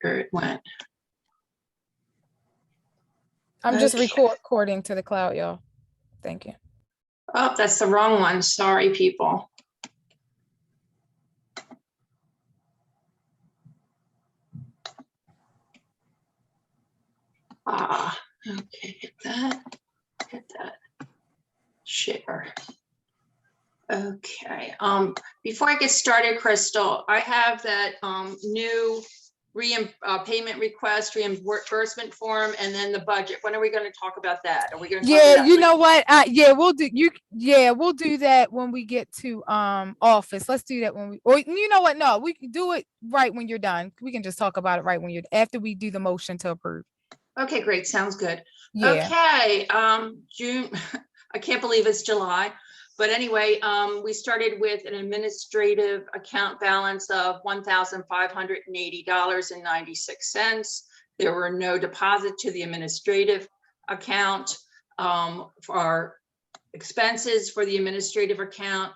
where it went. I'm just Okay. recording to the cloud, y'all. Thank you. Oh, that's the wrong one. Sorry, people. Okay, hit that, share. Okay, before I get started, Crystal, I have that new payment request reimbursement form, and then the budget. When are we going to talk about that? Are we going to talk about you know what? Yeah, we'll do that when we get to office. Let's do that when we, or you know what? No, we can do it right when you're done. We can just talk about it right when you're after we do the motion to approve. Okay, great. Sounds good. Yeah. Okay, June. I can't believe it's July. But anyway, we started with an administrative account balance of $1,580.96. There were no deposit to the administrative account. For our expenses for the administrative account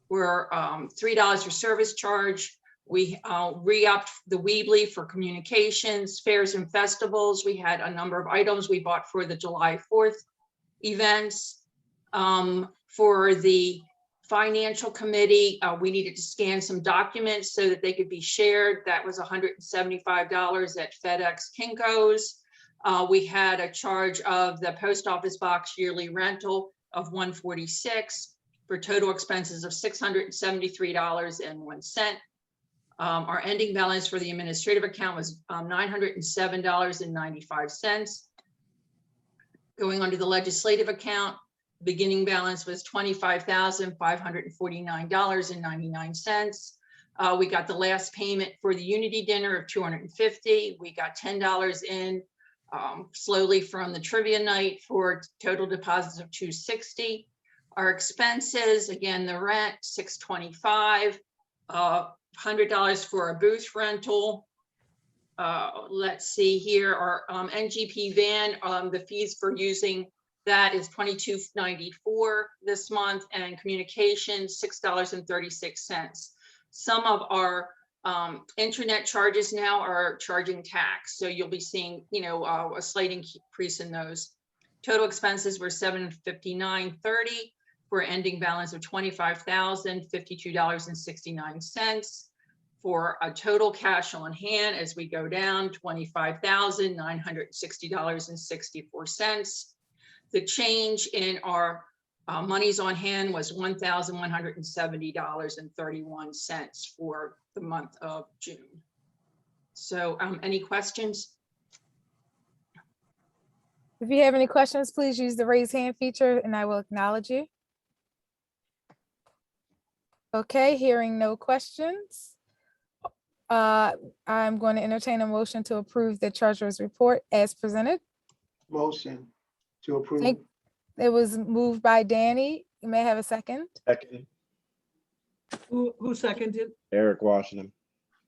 were $3 for service charge. We re-upped the Weebly for communications, fairs and festivals. We had a number of items we bought for the July 4th events. For the financial committee, we needed to scan some documents so that they could be shared. That was $175 at FedEx Kinko's. We had a charge of the post office box yearly rental of $146 for total expenses of $673.01. Our ending balance for the administrative account was $907.95. Going on to the legislative account, beginning balance was $25,549.99. We got the last payment for the Unity dinner of $250. We got $10 in slowly from the trivia night for total deposits of $260. Our expenses, again, the rent, $625, $100 for a booth rental. Let's see here, our NGP van, the fees for using that is $22.94 this month, and communications $6.36. Some of our internet charges now are charging tax, so you'll be seeing, you know, a slight increase in those. Total expenses were $759.30 for an ending balance of $25,052.69. For a total cash on hand, as we go down, $25,960.64. The change in our monies on hand was $1,170.31 for the month of June. So any questions? If you have any questions, please use the raise hand feature and I will acknowledge you. Okay, hearing no questions. I'm going to entertain a motion to approve the treasurer's report as presented. Motion to approve. It was moved by Danny. You may have a second. Second. Who seconded? Eric Washington.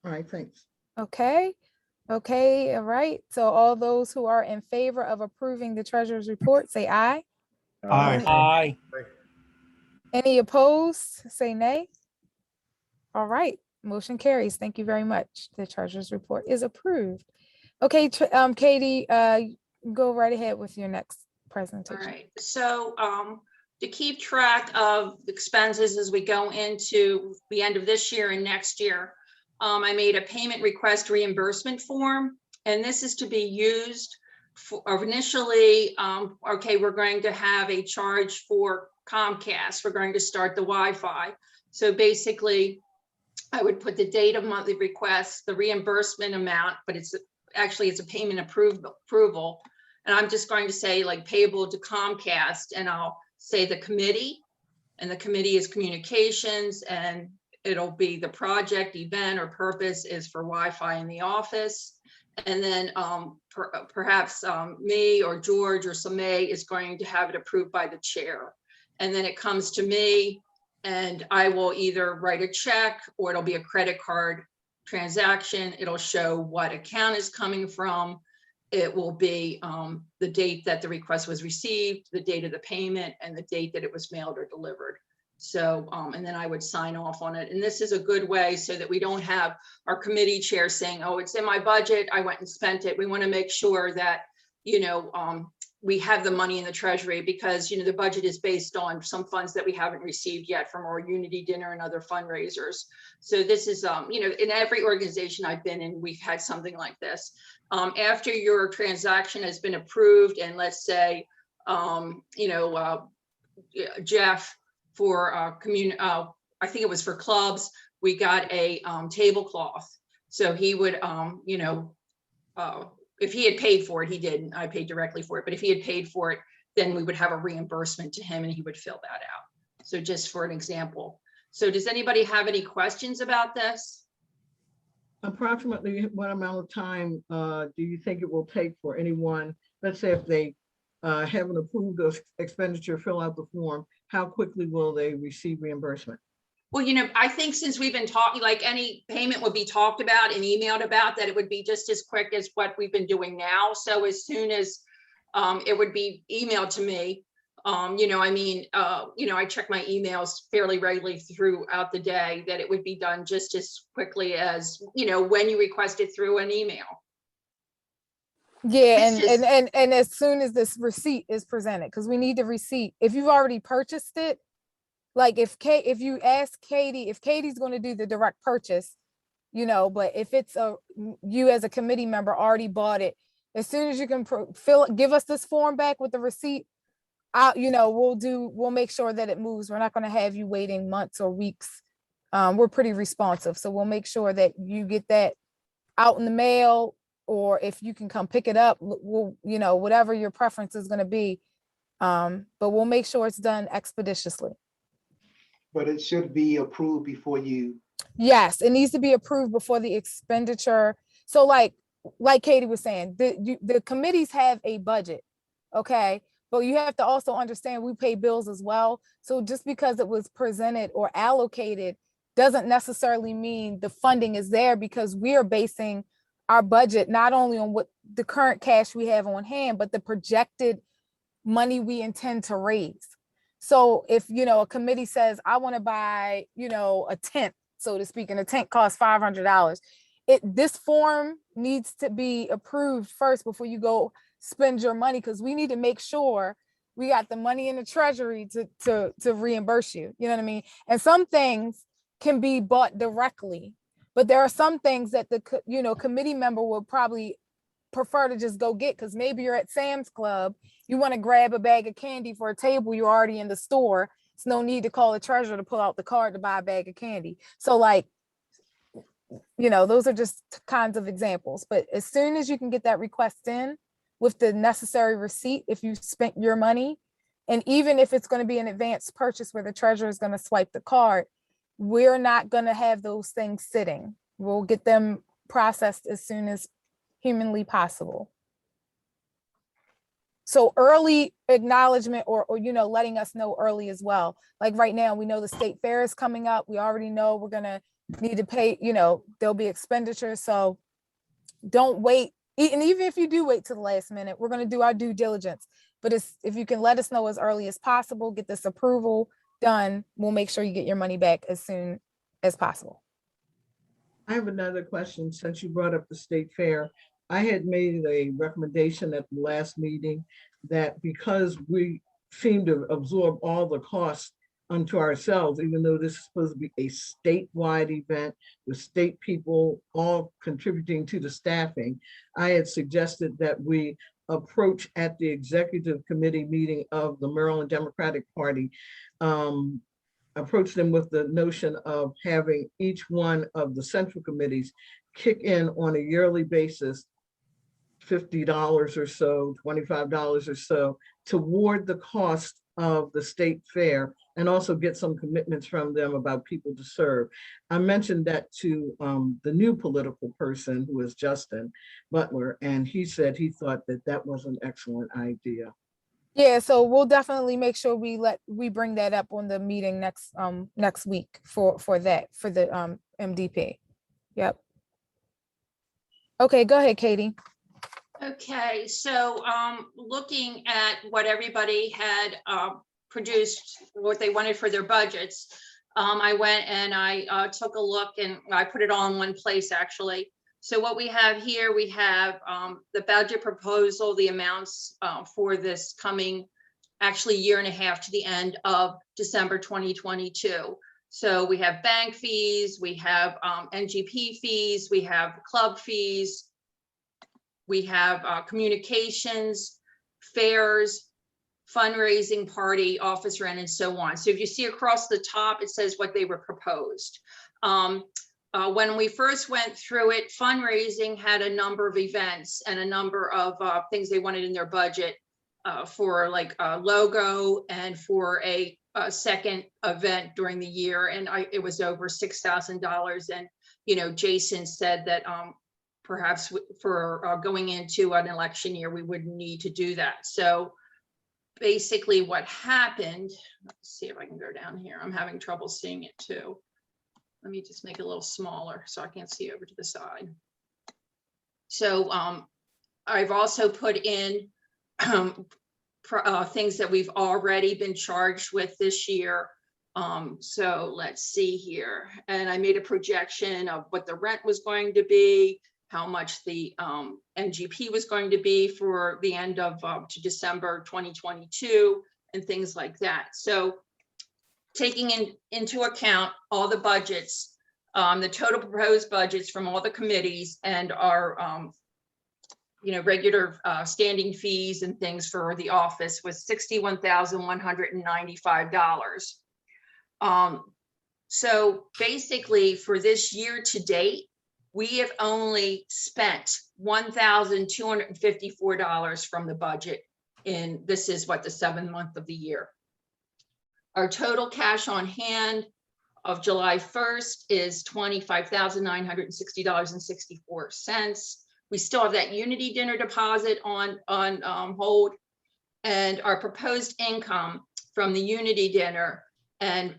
All right, thanks. Okay. Okay. All right. So all those who are in favor of approving the treasurer's report, say aye. Aye. Aye. Any opposed, say nay. All right. Motion carries. Thank you very much. The treasurer's report is approved. Okay, Katie, go right ahead with your next presentation. All right. So to keep track of expenses as we go into the end of this year and next year, I made a payment request reimbursement form, and this is to be used for initially. Okay, we're going to have a charge for Comcast. We're going to start the Wi-Fi. So basically, I would put the date of monthly request, the reimbursement amount, but it's actually a payment approval. And I'm just going to say like payable to Comcast, and I'll say the committee, and the committee is communications, and it'll be the project, event, or purpose is for Wi-Fi in the office. And then perhaps me or George or Samay is going to have it approved by the chair. And then it comes to me, and I will either write a check or it'll be a credit card transaction. It'll show what account is coming from. It will be the date that the request was received, the date of the payment, and the date that it was mailed or delivered. So, and then I would sign off on it. And this is a good way so that we don't have our committee chair saying, oh, it's in my budget, I went and spent it. We want to make sure that, you know, we have the money in the treasury because, you know, the budget is based on some funds that we haven't received yet from our Unity Dinner and other fundraisers. So this is, you know, in every organization I've been in, we've had something like this. After your transaction has been approved, and let's say, you know, Jeff, for I think it was for clubs, we got a tablecloth. So he would, you know, if he had paid for it, he didn't, I paid directly for it, but if he had paid for it, then we would have a reimbursement to him and he would fill that out. So just for an example. So does anybody have any questions about this? Approximately what amount of time do you think it will take for anyone, let's say if they haven't approved of expenditure, fill out the form, how quickly will they receive reimbursement? Well, you know, I think since we've been talking, like any payment would be talked about and emailed about, that it would be just as quick as what we've been doing now. So as soon as it would be emailed to me, you know, I mean, you know, I check my emails fairly regularly throughout the day, that it would be done just as quickly as, you know, when you request it through an email. Yeah, It's just- and as soon as this receipt is presented, because we need the receipt. If you've already purchased it, like if you ask Katie, if Katie's going to do the direct purchase, you know, but if it's you as a committee member already bought it, as soon as you can give us this form back with the receipt, you know, we'll make sure that it moves. We're not going to have you waiting months or weeks. We're pretty responsive, so we'll make sure that you get that out in the mail, or if you can come pick it up, we'll, you know, whatever your preference is going to be. But we'll make sure it's done expeditiously. But it should be approved before you. Yes, it needs to be approved before the expenditure. So like Katie was saying, the committees have a budget, okay? But you have to also understand we pay bills as well. So just because it was presented or allocated doesn't necessarily mean the funding is there, because we are basing our budget not only on what the current cash we have on hand, but the projected money we intend to raise. So if, you know, a committee says, I want to buy, you know, a tent, so to speak, and a tent costs $500, this form needs to be approved first before you go spend your money, because we need to make sure we got the money in the treasury to reimburse you. You know what I mean? And some things can be bought directly, but there are some things that the, you know, committee member will probably prefer to just go get, because maybe you're at Sam's Club, you want to grab a bag of candy for a table, you're already in the store. It's no need to call the treasurer to pull out the card to buy a bag of candy. So like, you know, those are just kinds of examples. But as soon as you can get that request in with the necessary receipt, if you spent your money, and even if it's going to be an advanced purchase where the treasurer is going to swipe the card, we're not going to have those things sitting. We'll get them processed as soon as humanly possible. So early acknowledgement, or you know, letting us know early as well. Like right now, we know the state fair is coming up. We already know we're gonna need to pay, you know, there'll be expenditures. So don't wait. And even if you do wait to the last minute, we're gonna do our due diligence. But if you can let us know as early as possible, get this approval done, we'll make sure you get your money back as soon as possible. I have another question, since you brought up the state fair. I had made a recommendation at the last meeting that because we seem to absorb all the costs unto ourselves, even though this is supposed to be a statewide event with state people all contributing to the staffing, I had suggested that we approach at the executive committee meeting of the Maryland Democratic Party, approach them with the notion of having each one of the central committees kick in on a yearly basis $50 or so, $25 or so, toward the cost of the state fair, and also get some commitments from them about people to serve. I mentioned that to the new political person, who is Justin Butler, and he said he thought that that was an excellent idea. Yeah, so we'll definitely make sure we bring that up on the meeting next week for the MDP. Yep. Okay, go ahead, Katie. Okay, so looking at what everybody had produced what they wanted for their budgets, I went and I took a look and I put it all in one place, actually. So what we have here, we have the budget proposal, the amounts for this coming actually year and a half to the end of December 2022. So we have bank fees, we have NGP fees, we have club fees, we have communications, fairs, fundraising, party, office rent, and so on. So if you see across the top, it says what they were proposed. When we first went through it, fundraising had a number of events and a number of things they wanted in their budget for like a logo and for a second event during the year. And it was over $6,000. And, you know, Jason said that perhaps for going into an election year, we wouldn't need to do that. So basically what happened, let's see if I can go down here. I'm having trouble seeing it too. Let me just make it a little smaller so I can't see over to the side. So I've also put in things that we've already been charged with this year. So let's see here. And I made a projection of what the rent was going to be, how much the NGP was going to be for the end of to December 2022 and things like that. So taking into account all the budgets, the total proposed budgets from all the committees and our you know, regular standing fees and things for the office was $61,195. So basically for this year to date, we have only spent $1,254 from the budget. And this is what, the 7th month of the year. Our total cash on hand of July 1st is $25,960.64. We still have that Unity dinner deposit on hold, and our proposed income from the Unity dinner and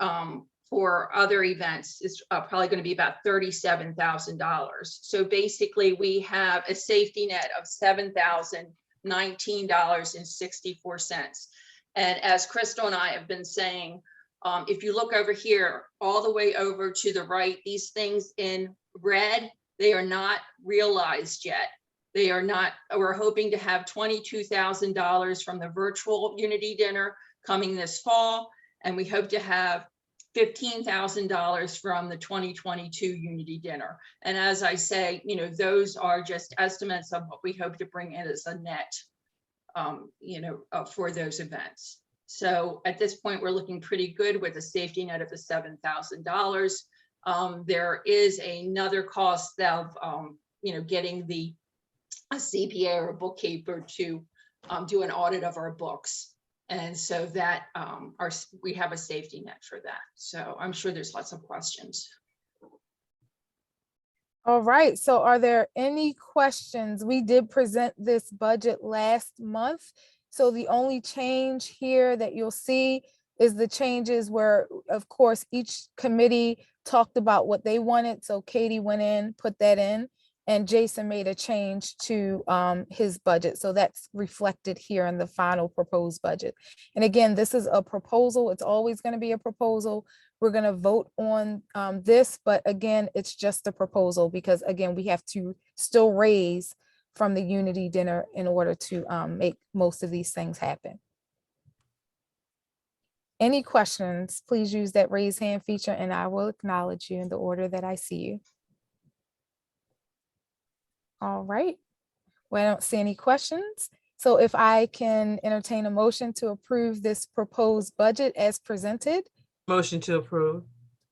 for other events is probably going to be about $37,000. So basically, we have a safety net of $7,019.64. And as Crystal and I have been saying, if you look over here, all the way over to the right, these things in red, they are not realized yet. They are not. We're hoping to have $22,000 from the virtual Unity dinner coming this fall, and we hope to have $15,000 from the 2022 Unity dinner. And as I say, you know, those are just estimates of what we hope to bring in as a net, you know, for those events. So at this point, we're looking pretty good with a safety net of the $7,000. There is another cost of, you know, getting a CPA or a bookkeeper to do an audit of our books. And so that we have a safety net for that. So I'm sure there's lots of questions. All right, so are there any questions? We did present this budget last month. So the only change here that you'll see is the changes where, of course, each committee talked about what they wanted. So Katie went in, put that in, and Jason made a change to his budget. So that's reflected here in the final proposed budget. And again, this is a proposal. It's always going to be a proposal. We're going to vote on this, but again, it's just a proposal because again, we have to still raise from the Unity dinner in order to make most of these things happen. Any questions, please use that raise hand feature and I will acknowledge you in the order that I see you. All right, well, I don't see any questions. So if I can entertain a motion to approve this proposed budget as presented. Motion to approve.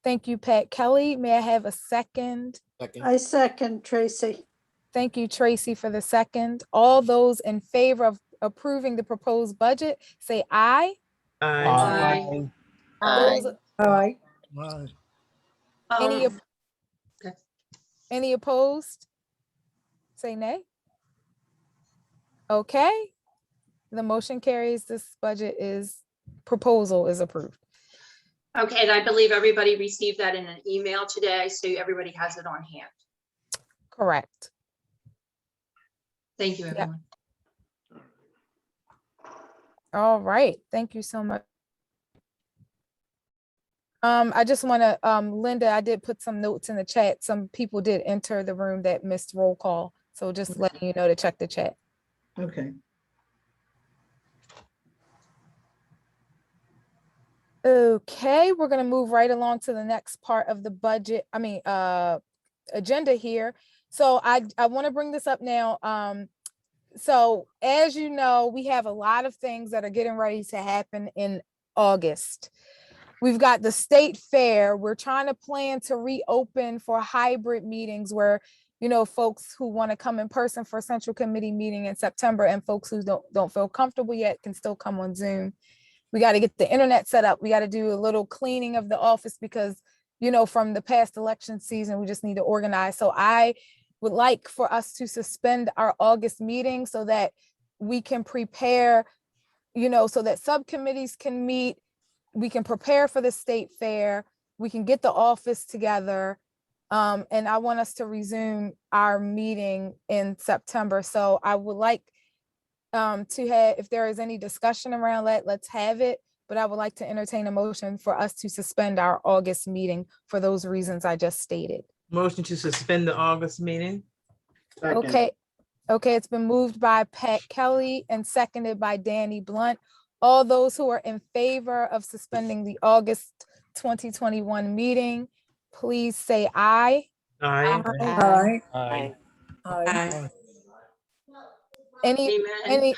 Thank you, Pat Kelly. May I have a second? I second Tracy. Thank you, Tracy, for the second. All those in favor of approving the proposed budget, say aye. Aye. Those- Aye. Any, Okay. any opposed? Say nay. Okay, the motion carries. This proposal is approved. Okay, and I believe everybody received that in an email today, so everybody has it on hand. Correct. Thank you, Yep. everyone. All right, thank you so much, I just want to, Linda, I did put some notes in the chat. Some people did enter the room that missed roll call. So just letting you know to check the chat. Okay. Okay, we're gonna move right along to the next part of the budget, agenda here. So I want to bring this up now. So as you know, we have a lot of things that are getting ready to happen in August. We've got the state fair. We're trying to plan to reopen for hybrid meetings where, you know, folks who want to come in person for central committee meeting in September and folks who don't feel comfortable yet can still come on Zoom. We got to get the internet set up. We got to do a little cleaning of the office because, you know, from the past election season, we just need to organize. So I would like for us to suspend our August meeting so that we can prepare, you know, so that subcommittees can meet, we can prepare for the state fair, we can get the office together. And I want us to resume our meeting in September. So I would like to have, if there is any discussion around that, let's have it. But I would like to entertain a motion for us to suspend our August meeting for those reasons I just stated. Motion to suspend the August meeting. Second. Okay, it's been moved by Pat Kelly and seconded by Danny Blunt. All those who are in favor of suspending the August 2021 meeting, please say aye. Aye. Aye. Aye. Aye. Amen.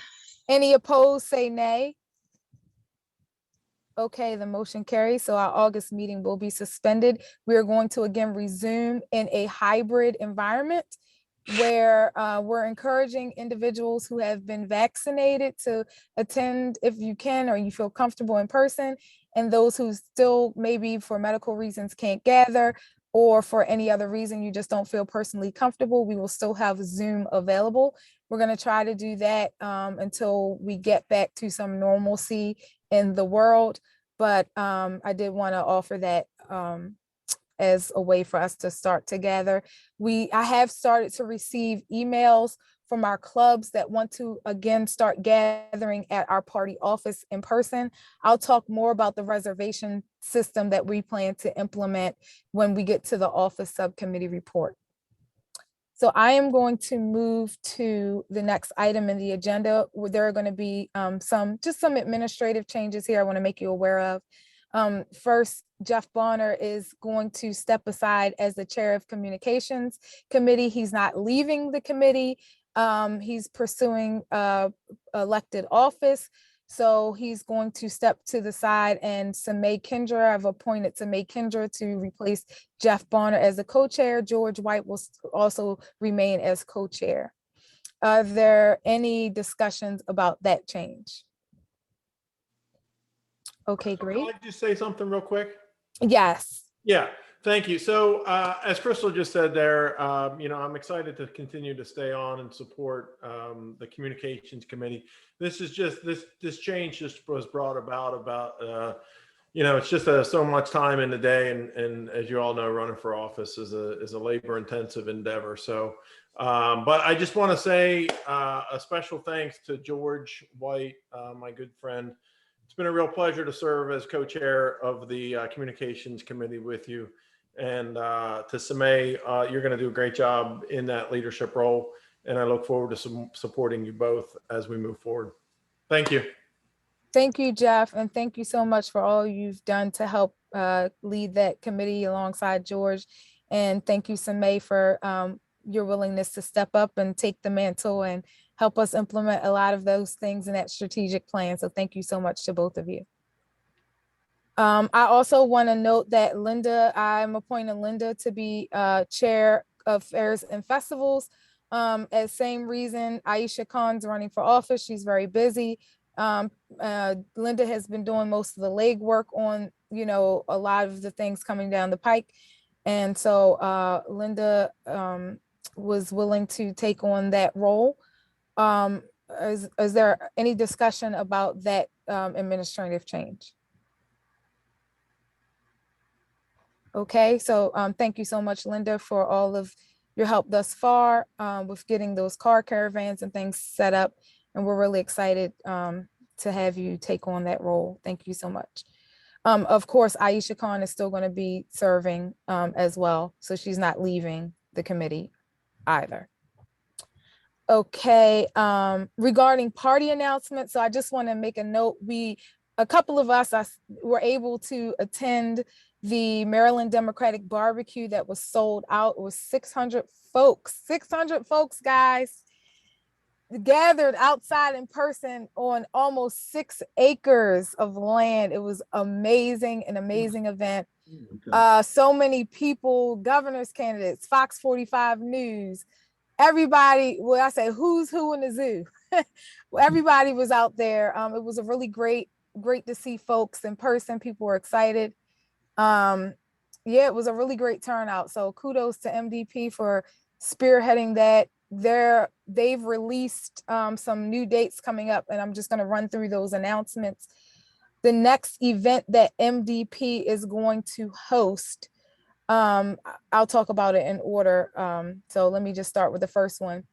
Any opposed, say nay. Okay, the motion carries. So our August meeting will be suspended. We are going to again resume in a hybrid environment where we're encouraging individuals who have been vaccinated to attend if you can or you feel comfortable in person, and those who still maybe for medical reasons can't gather or for any other reason you just don't feel personally comfortable, we will still have Zoom available. We're going to try to do that until we get back to some normalcy in the world. But I did want to offer that as a way for us to start together. I have started to receive emails from our clubs that want to again start gathering at our party office in person. I'll talk more about the reservation system that we plan to implement when we get to the office subcommittee report. So I am going to move to the next item in the agenda. There are going to be some administrative changes here I want to make you aware of. First, Jeff Bonner is going to step aside as the chair of communications committee. He's not leaving the committee. He's pursuing elected office. So he's going to step to the side, and Samay Kendra, I've appointed Samay Kendra to replace Jeff Bonner as the co-chair. George White will also remain as co-chair. Are there any discussions about that change? Okay, great. Can I just say something real quick? Yes. Yeah, thank you. So as Crystal just said there, I'm excited to continue to stay on and support the communications committee. This is just this change just was brought about it's just so much time in the day, and as you all know, running for office is a labor intensive endeavor. So, but I just want to say a special thanks to George White, my good friend. It's been a real pleasure to serve as co-chair of the communications committee with you. And to Samay, you're going to do a great job in that leadership role. And I look forward to supporting you both as we move forward. Thank you. Thank you, Jeff. And thank you so much for all you've done to help lead that committee alongside George. And thank you, Samay, for your willingness to step up and take the mantle and help us implement a lot of those things in that strategic plan. So thank you so much to both of you. I also want to note that I'm appointing Linda to be chair of fairs and festivals. As same reason, Aisha Khan's running for office. She's very busy. Linda has been doing most of the legwork on, a lot of the things coming down the pike. And so Linda was willing to take on that role. Is there any discussion about that administrative change? Okay, so thank you so much, Linda, for all of your help thus far with getting those car caravans and things set up. And we're really excited to have you take on that role. Thank you so much. Of course, Aisha Khan is still going to be serving as well, so she's not leaving the committee either. Okay, regarding party announcements, so I just want to make a note. A couple of us were able to attend the Maryland Democratic Barbecue that was sold out. It was 600 folks, guys, gathered outside in person on almost 6 acres of land. It was amazing, an amazing event. So many people, governor's candidates, Fox 45 News, everybody, well, I say who's who in the zoo. Well, everybody was out there. It was a really great to see folks in person. People were excited. Yeah, it was a really great turnout. So kudos to MDP for spearheading that. They've released some new dates coming up, and I'm just going to run through those announcements. The next event that MDP is going to host, I'll talk about it in order. So let me just start with the first one.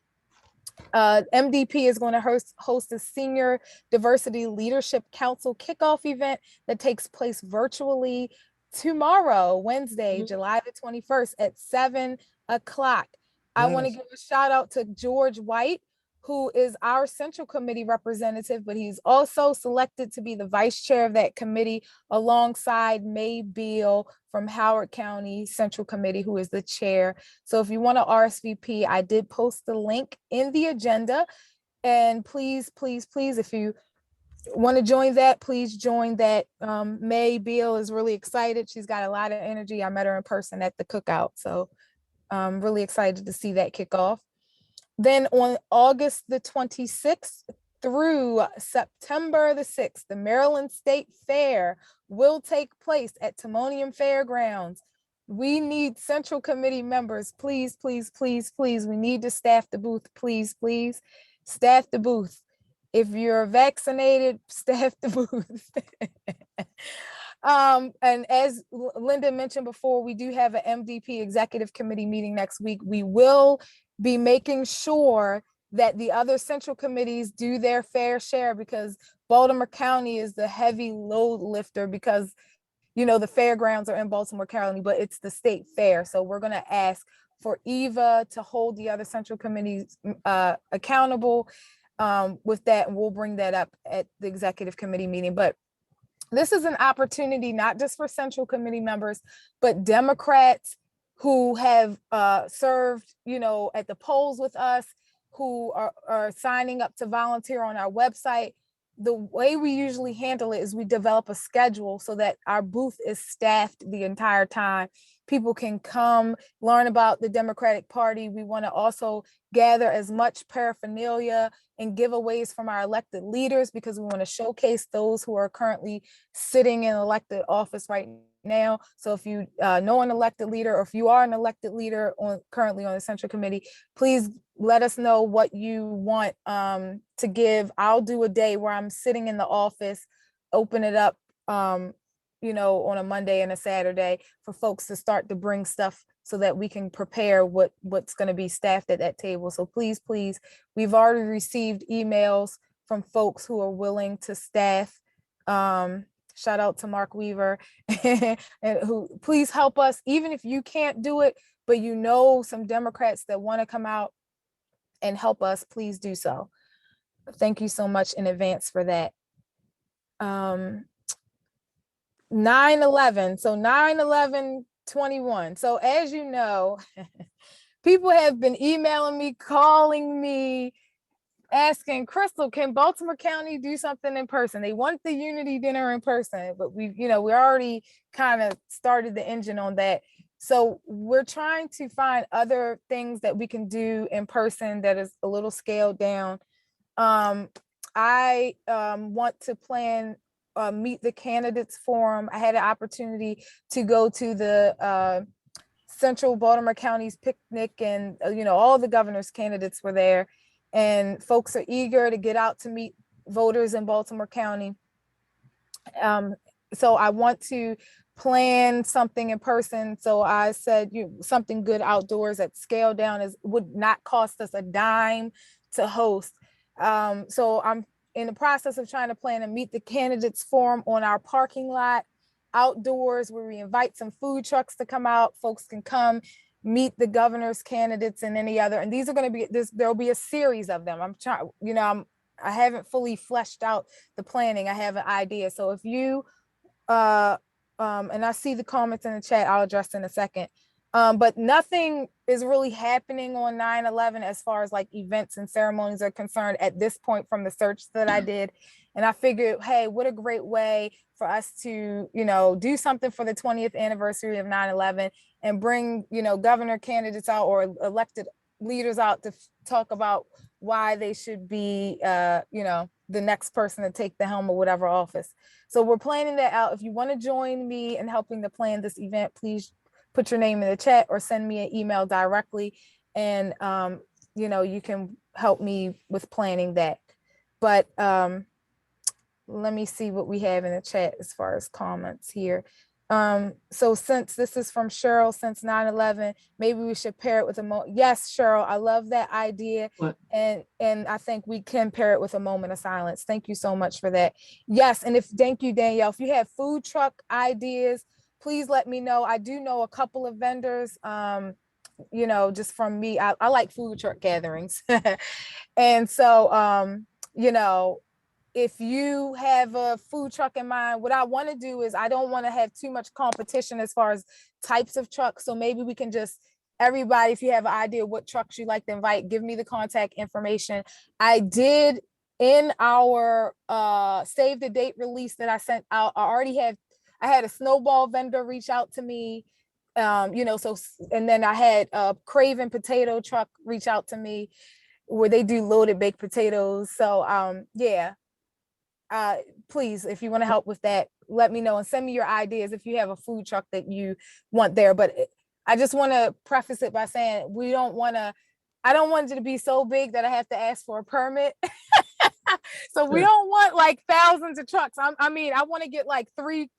MDP is going to host a Senior Diversity Leadership Council kickoff event that takes place virtually tomorrow, Wednesday, July the 21st at 7 o'clock. I want to give a shout out to George White, who is our Central Committee representative, but he's also selected to be the vice chair of that committee alongside May Beal from Howard County Central Committee, who is the chair. So if you want to RSVP, I did post the link in the agenda. And please, if you want to join that, please join that. May Beal is really excited. She's got a lot of energy. I met her in person at the cookout. So I'm really excited to see that kick off. Then on August the 26th through September the 6th, the Maryland State Fair will take place at Timonium Fairgrounds. We need Central Committee members. Please. We need to staff the booth. Please. Staff the booth. If you're vaccinated, staff the booth. And as Linda mentioned before, we do have an MDP Executive Committee meeting next week. We will be making sure that the other central committees do their fair share, because Baltimore County is the heavy load lifter, because the fairgrounds are in Baltimore County, but it's the state fair. So we're going to ask for Eva to hold the other central committees accountable with that, and we'll bring that up at the executive committee meeting. But this is an opportunity not just for central committee members, but Democrats who have served, at the polls with us, who are signing up to volunteer on our website. The way we usually handle it is we develop a schedule so that our booth is staffed the entire time. People can come learn about the Democratic Party. We want to also gather as much paraphernalia and giveaways from our elected leaders, because we want to showcase those who are currently sitting in elected office right now. So if you know an elected leader, or if you are an elected leader currently on the Central Committee, please let us know what you want to give. I'll do a day where I'm sitting in the office, open it up, on a Monday and a Saturday for folks to start to bring stuff so that we can prepare what's going to be staffed at that table. So please, we've already received emails from folks who are willing to staff. Shout out to Mark Weaver, and who, please help us, even if you can't do it, but some Democrats that want to come out and help us, please do so. Thank you so much in advance for that. 9/11. So 9/11/21. So as you know, people have been emailing me, calling me, asking, Crystal, can Baltimore County do something in person? They want the unity dinner in person, but we already kind of started the engine on that. So we're trying to find other things that we can do in person that is a little scaled down. I want to plan Meet the Candidates Forum. I had an opportunity to go to the Central Baltimore County's picnic, and all the governor's candidates were there, and folks are eager to get out to meet voters in Baltimore County. So I want to plan something in person. So I said something good outdoors at scale down would not cost us a dime to host. So I'm in the process of trying to plan a Meet the Candidates Forum on our parking lot. outdoors where we invite some food trucks to come out. Folks can come meet the governor's candidates and any other, and these are going to be there'll be a series of them. I'm trying, I haven't fully fleshed out the planning. I have an idea. So if you and I see the comments in the chat, I'll address in a second. But nothing is really happening on 9/11 as far as like events and ceremonies are concerned at this point from the search that I did. And I figured, hey, what a great way for us to, do something for the 20th anniversary of 9/11 and bring, governor candidates out or elected leaders out to talk about why they should be, the next person to take the helm of whatever office. So we're planning that out. If you want to join me in helping to plan this event, please put your name in the chat or send me an email directly. And, you can help me with planning that. But let me see what we have in the chat as far as comments here. So since this is from Cheryl, since 9/11, maybe we should pair it with yes, Cheryl, I love that idea. What? And I think we can pair it with a moment of silence. Thank you so much for that. Yes, and thank you, Danielle. If you have food truck ideas, please let me know. I do know a couple of vendors, just from me. I like food truck gatherings. And so, if you have a food truck in mind, what I want to do is I don't want to have too much competition as far as types of trucks. So maybe we can just, everybody, if you have an idea what trucks you'd like to invite, give me the contact information. I did in our save the date release that I sent out, I had a snowball vendor reach out to me. And then I had a Craven potato truck reach out to me where they do loaded baked potatoes. So please, if you want to help with that, let me know and send me your ideas if you have a food truck that you want there. But I just want to preface it by saying I don't want it to be so big that I have to ask for a permit. So we don't want like thousands of trucks. I want to get like 3,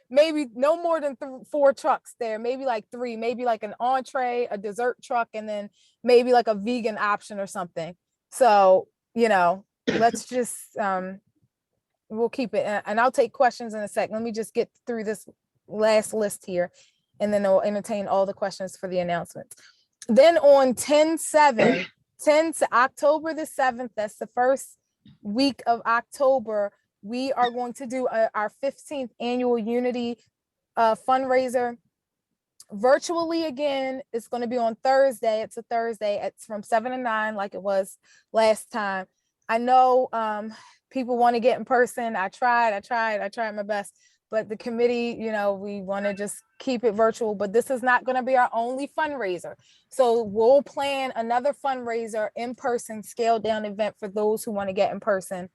maybe no more than 4 trucks there, maybe like 3, maybe like an entree, a dessert truck, and then maybe like a vegan option or something. So, let's just, we'll keep it, and I'll take questions in a sec. Let me just get through this last list here, and then I'll entertain all the questions for the announcements. Then on 10/7, October the 7th, that's the first week of October, we are going to do our 15th annual Unity fundraiser virtually again. It's going to be on Thursday. It's a Thursday. It's from 7 to 9 like it was last time. I know people want to get in person. I tried my best, but the committee, we want to just keep it virtual, but this is not going to be our only fundraiser. So we'll plan another fundraiser in person, scaled down event for those who want to get in person.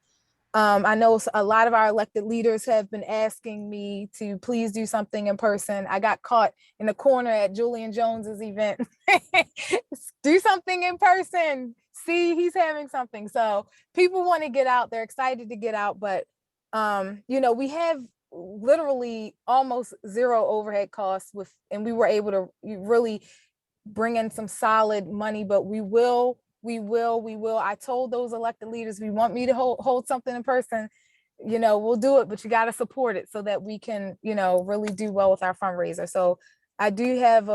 I know a lot of our elected leaders have been asking me to please do something in person. I got caught in the corner at Julian Jones's event. Do something in person. See, he's having something. So people want to get out. They're excited to get out. But, we have literally almost 0 overhead costs and we were able to really bring in some solid money, but we will. I told those elected leaders, we want me to hold something in person, we'll do it, but you got to support it so that we can, really do well with our fundraiser. So I do have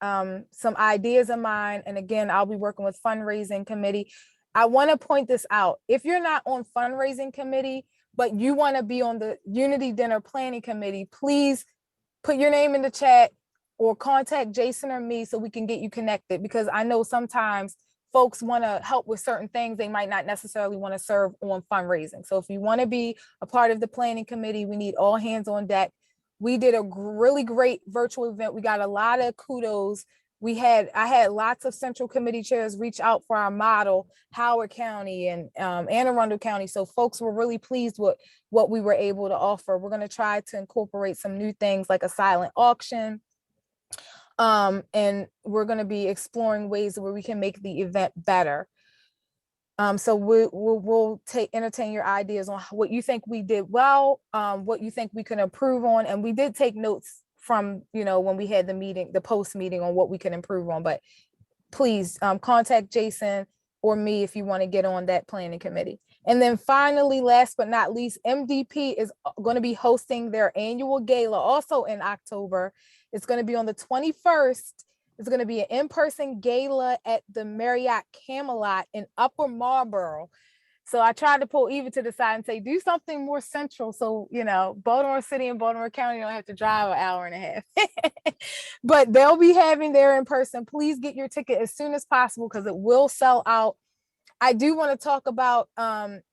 some ideas in mind. And again, I'll be working with fundraising committee. I want to point this out. If you're not on fundraising committee, but you want to be on the Unity Dinner Planning Committee, please put your name in the chat or contact Jason or me so we can get you connected, because I know sometimes folks want to help with certain things they might not necessarily want to serve on fundraising. So if you want to be a part of the planning committee, we need all hands on deck. We did a really great virtual event. We got a lot of kudos. I had lots of central committee chairs reach out for our model, Howard County and Anne Arundel County. So folks were really pleased with what we were able to offer. We're going to try to incorporate some new things like a silent auction. And we're going to be exploring ways where we can make the event better. So we'll entertain your ideas on what you think we did well, what you think we can improve on. And we did take notes from, when we had the meeting, the post meeting, on what we can improve on. But please contact Jason or me if you want to get on that planning committee. And then finally, last but not least, MDP is going to be hosting their annual gala also in October. It's going to be on the 21st. It's going to be an in-person gala at the Marriott Camelot in Upper Marlboro. So I tried to pull Eva to the side and say, do something more central. So, you know, Baltimore City and Baltimore County don't have to drive an hour and a half. But they'll be having their in person. Please get your ticket as soon as possible because it will sell out. I do want to talk about,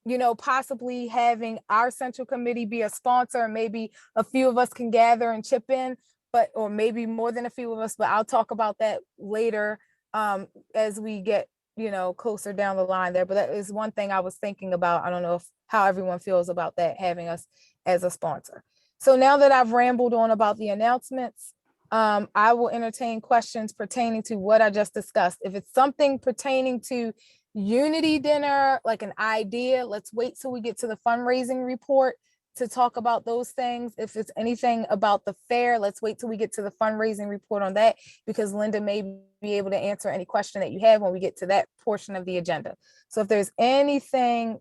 you know, possibly having our central committee be a sponsor, and maybe a few of us can gather and chip in, but, or maybe more than a few of us, but I'll talk about that later as we get, you know, closer down the line there. But that is one thing I was thinking about. I don't know how everyone feels about that, having us as a sponsor. So now that I've rambled on about the announcements, I will entertain questions pertaining to what I just discussed. If it's something pertaining to Unity dinner, like an idea, let's wait till we get to the fundraising report to talk about those things. If it's anything about the fair, let's wait till we get to the fundraising report on that, because Linda may be able to answer any question that you have when we get to that portion of the agenda. So if there's anything,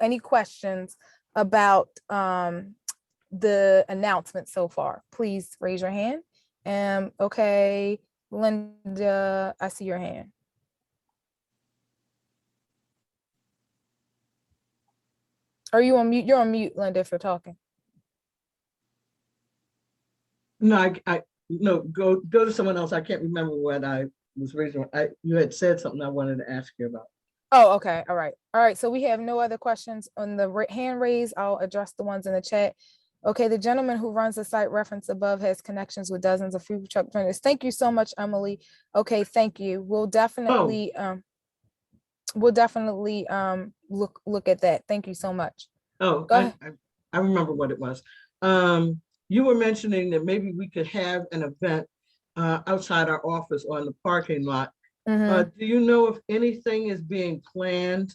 any questions about the announcement so far, please raise your hand. Okay, Linda, I see your hand. Are you on mute? You're on mute, Linda, if you're talking. No, no, go to someone else. I can't remember what I was raising. You had said something I wanted to ask you about. Oh, okay. All right. All right. So we have no other questions on the hand raise. I'll address the ones in the chat. Okay. The gentleman who runs the site referenced above has connections with dozens of food truck vendors. Thank you so much, Emily. Okay. Thank you. We'll definitely, look at that. Thank you so much. Oh, Go ahead. I remember what it was. You were mentioning that maybe we could have an event outside our office on the parking lot. Mhm. Do you know if anything is being planned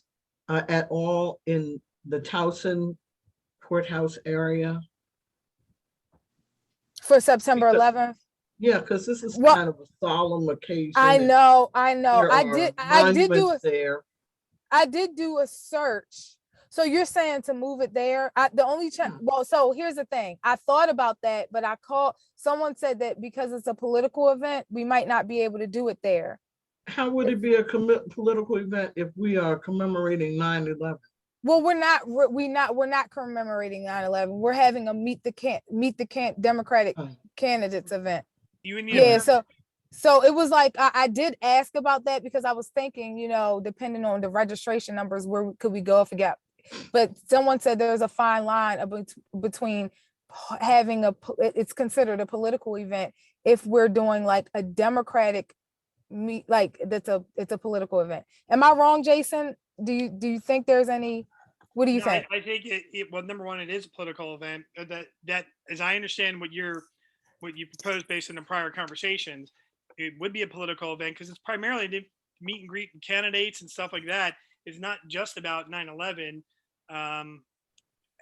at all in the Towson courthouse area? For September 11th. Yeah, because this is Well, kind of a solemn occasion. I know. There I are did do monuments there. I did do a search. So you're saying to move it there? The only well, so here's the thing. I thought about that, but someone said that because it's a political event, we might not be able to do it there. How would it be a political event if we are commemorating 9/11? Well, we're not commemorating 9/11. We're having a meet the Democratic candidates event. Yeah, so it was like I did ask about that because I was thinking, you know, depending on the registration numbers, where could we go if we got, but someone said there's a fine line between having it's considered a political event if we're doing like a Democratic meet, like it's a political event. Am I wrong, Jason? Do you think there's any, what do you think? I think well, number one, it is a political event. That as I understand what you proposed based on the prior conversations, it would be a political event because it's primarily to meet and greet candidates and stuff like that. It's not just about 9/11.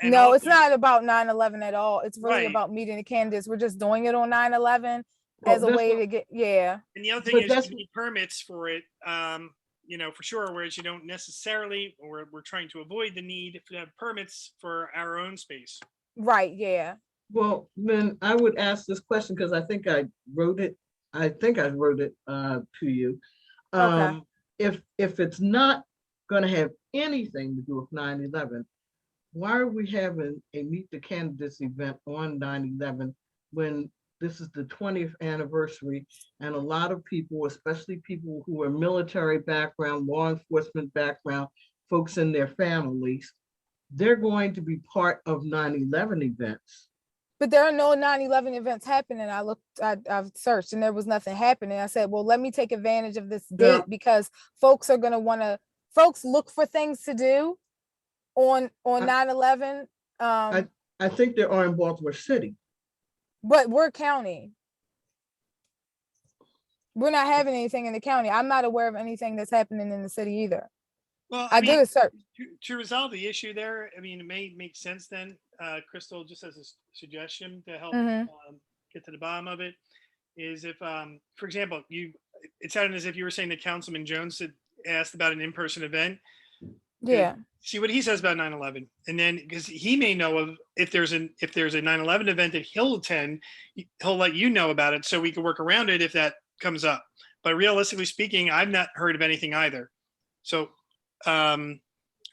No, it's not about 9/11 at all. It's really Right. about meeting the candidates. We're just doing it on 9/11 as a way to get, yeah. And the other thing is you need permits for it, you know, for sure, whereas you don't necessarily, or we're trying to avoid the need to have permits for our own space. Right, yeah. Well, then I would ask this question because I think I wrote it. I think I wrote it to you. Okay. If it's not going to have anything to do with 9/11, why are we having a Meet the Candidates event on 9/11 when this is the 20th anniversary and a lot of people, especially people who are military background, law enforcement background, folks in their families, they're going to be part of 9/11 events. But there are no 9/11 events happening. I've searched and there was nothing happening. I said, well, let me take advantage of this date because folks are going to folks look for things to do on 9/11. I think there are in Baltimore City. But we're county. We're not having anything in the county. I'm not aware of anything that's happening in the city either. Well, I did a search. To resolve the issue there, I mean, it may make sense then, Crystal, just as a suggestion to help get to the bottom of it, is if, for example, it sounded as if you were saying that Councilman Jones asked about an in-person event. Yeah, See what he says about 9/11, and then because he may know of if there's a 9/11 event that he'll attend, he'll let you know about it so we can work around it if that comes up. But realistically speaking, I've not heard of anything either. So, and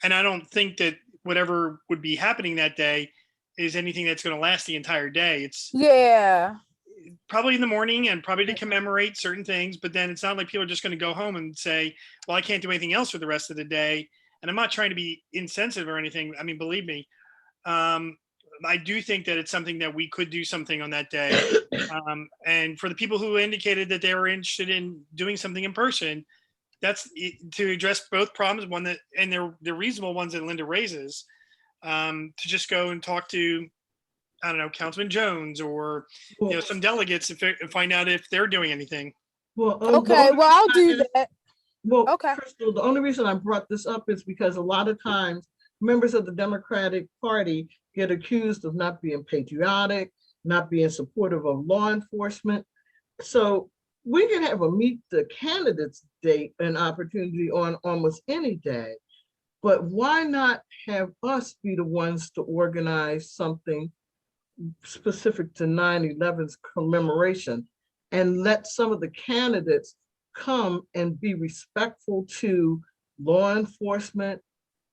I don't think that whatever would be happening that day is anything that's going to last the entire day. It's yeah, probably in the morning and probably to commemorate certain things, but then it's not like people are just going to go home and say, well, I can't do anything else for the rest of the day. And I'm not trying to be insensitive or anything. I mean, believe me, I do think that it's something that we could do something on that day. And for the people who indicated that they were interested in doing something in person, that's to address both problems, one that, and they're reasonable ones that Linda raises, to just go and talk to, I don't know, Councilman Jones or, some delegates and find out if they're doing anything. Well, okay, well, I'll do that. Well, Okay. Crystal, the only reason I brought this up is because a lot of times members of the Democratic Party get accused of not being patriotic, not being supportive of law enforcement. So we can have a meet the candidates date and opportunity on almost any day, but why not have us be the ones to organize something specific to 9/11's commemoration and let some of the candidates come and be respectful to law enforcement,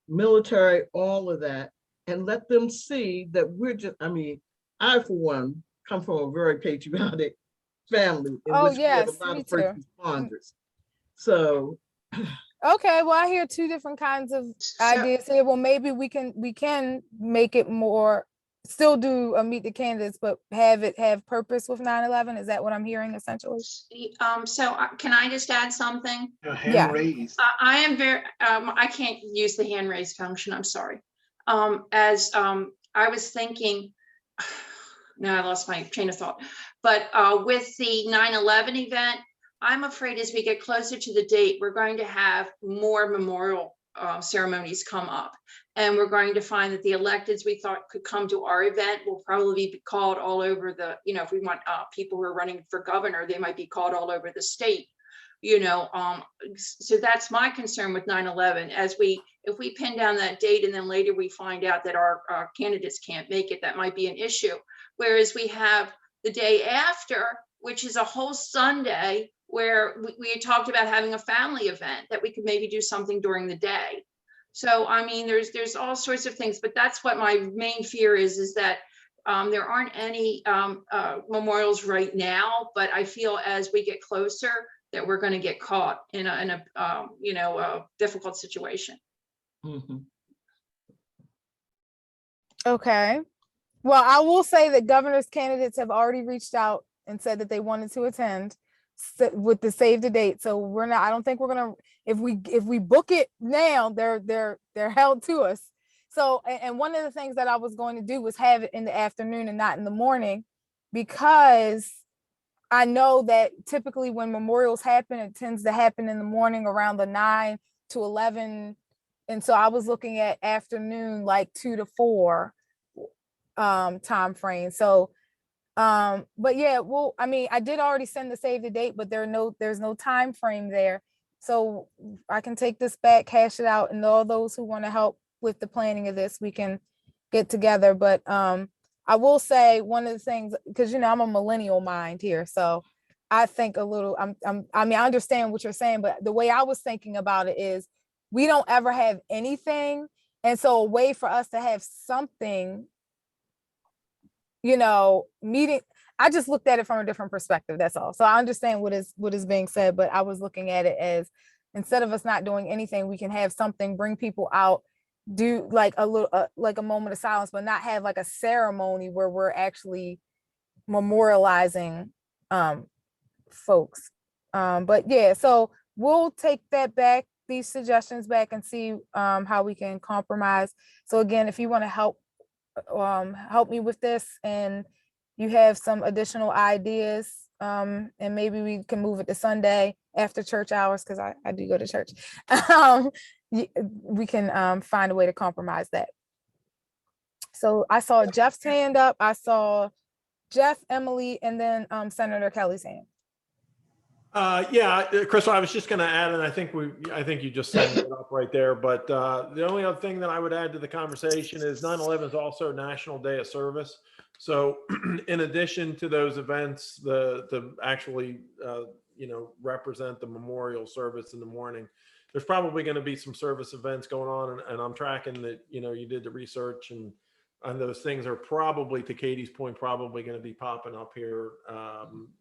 military, all of that, and let them see that we're just, I mean, I, for one, come from a very patriotic family in Oh, which we have yes, a lot me of first too. responders. So, Okay, well, I hear two different kinds of ideas here. Well, maybe we can make it more, still do a meet the candidates, but have purpose with 9/11. Is that what I'm hearing essentially? Can I just add something? Your hand Yeah. raised. I am very, I can't use the hand raise function, I'm sorry. I was thinking, now I lost my train of thought, but with the 9/11 event, I'm afraid as we get closer to the date, we're going to have more memorial ceremonies come up. And we're going to find that the electeds we thought could come to our event will probably be called all over the, if we want people who are running for governor, they might be called all over the state. So that's my concern with 9/11. If we pin down that date and then later we find out that our candidates can't make it, that might be an issue. Whereas we have the day after, which is a whole Sunday, where we had talked about having a family event that we could maybe do something during the day. So, I mean, there's all sorts of things, but that's what my main fear is that there aren't any memorials right now, but I feel as we get closer that we're going to get caught in a difficult situation. Okay. Well, I will say that governor's candidates have already reached out and said that they wanted to attend with the save the date. So we're not, I don't think we're gonna, if we book it now, they're held to us. So, and one of the things that I was going to do was have it in the afternoon and not in the morning, because I know that typically when memorials happen, it tends to happen in the morning around the 9 to 11. And so I was looking at afternoon, like 2 to 4 time frame. So, but yeah, well, I mean, I did already send the save the date, but there's no time frame there. So I can take this back, cash it out, and all those who want to help with the planning of this, we can get together. But I will say one of the things, because I'm a millennial mind here, so I think a little. I mean, I understand what you're saying, but the way I was thinking about it is, we don't ever have anything, and so a way for us to have something, meeting. I just looked at it from a different perspective. That's all. So I understand what is being said, but I was looking at it as, instead of us not doing anything, we can have something, bring people out, do like a little, like a moment of silence, but not have like a ceremony where we're actually memorializing folks. But yeah, so we'll take that back, these suggestions back, and see how we can compromise. So again, if you want to help me with this and you have some additional ideas, and maybe we can move it to Sunday after church hours, because I do go to church. We can find a way to compromise that. So I saw Jeff's hand up. I saw Jeff, Emily, and then Senator Kelly's hand. Yeah, Crystal, I was just going to add, and I think you just summed it up right there. But the only other thing that I would add to the conversation is 9/11 is also National Day of Service. So, in addition to those events, the actually represent the memorial service in the morning, there's probably going to be some service events going on, and I'm tracking that. You did the research, and those things are probably, to Katie's point, probably going to be popping up here,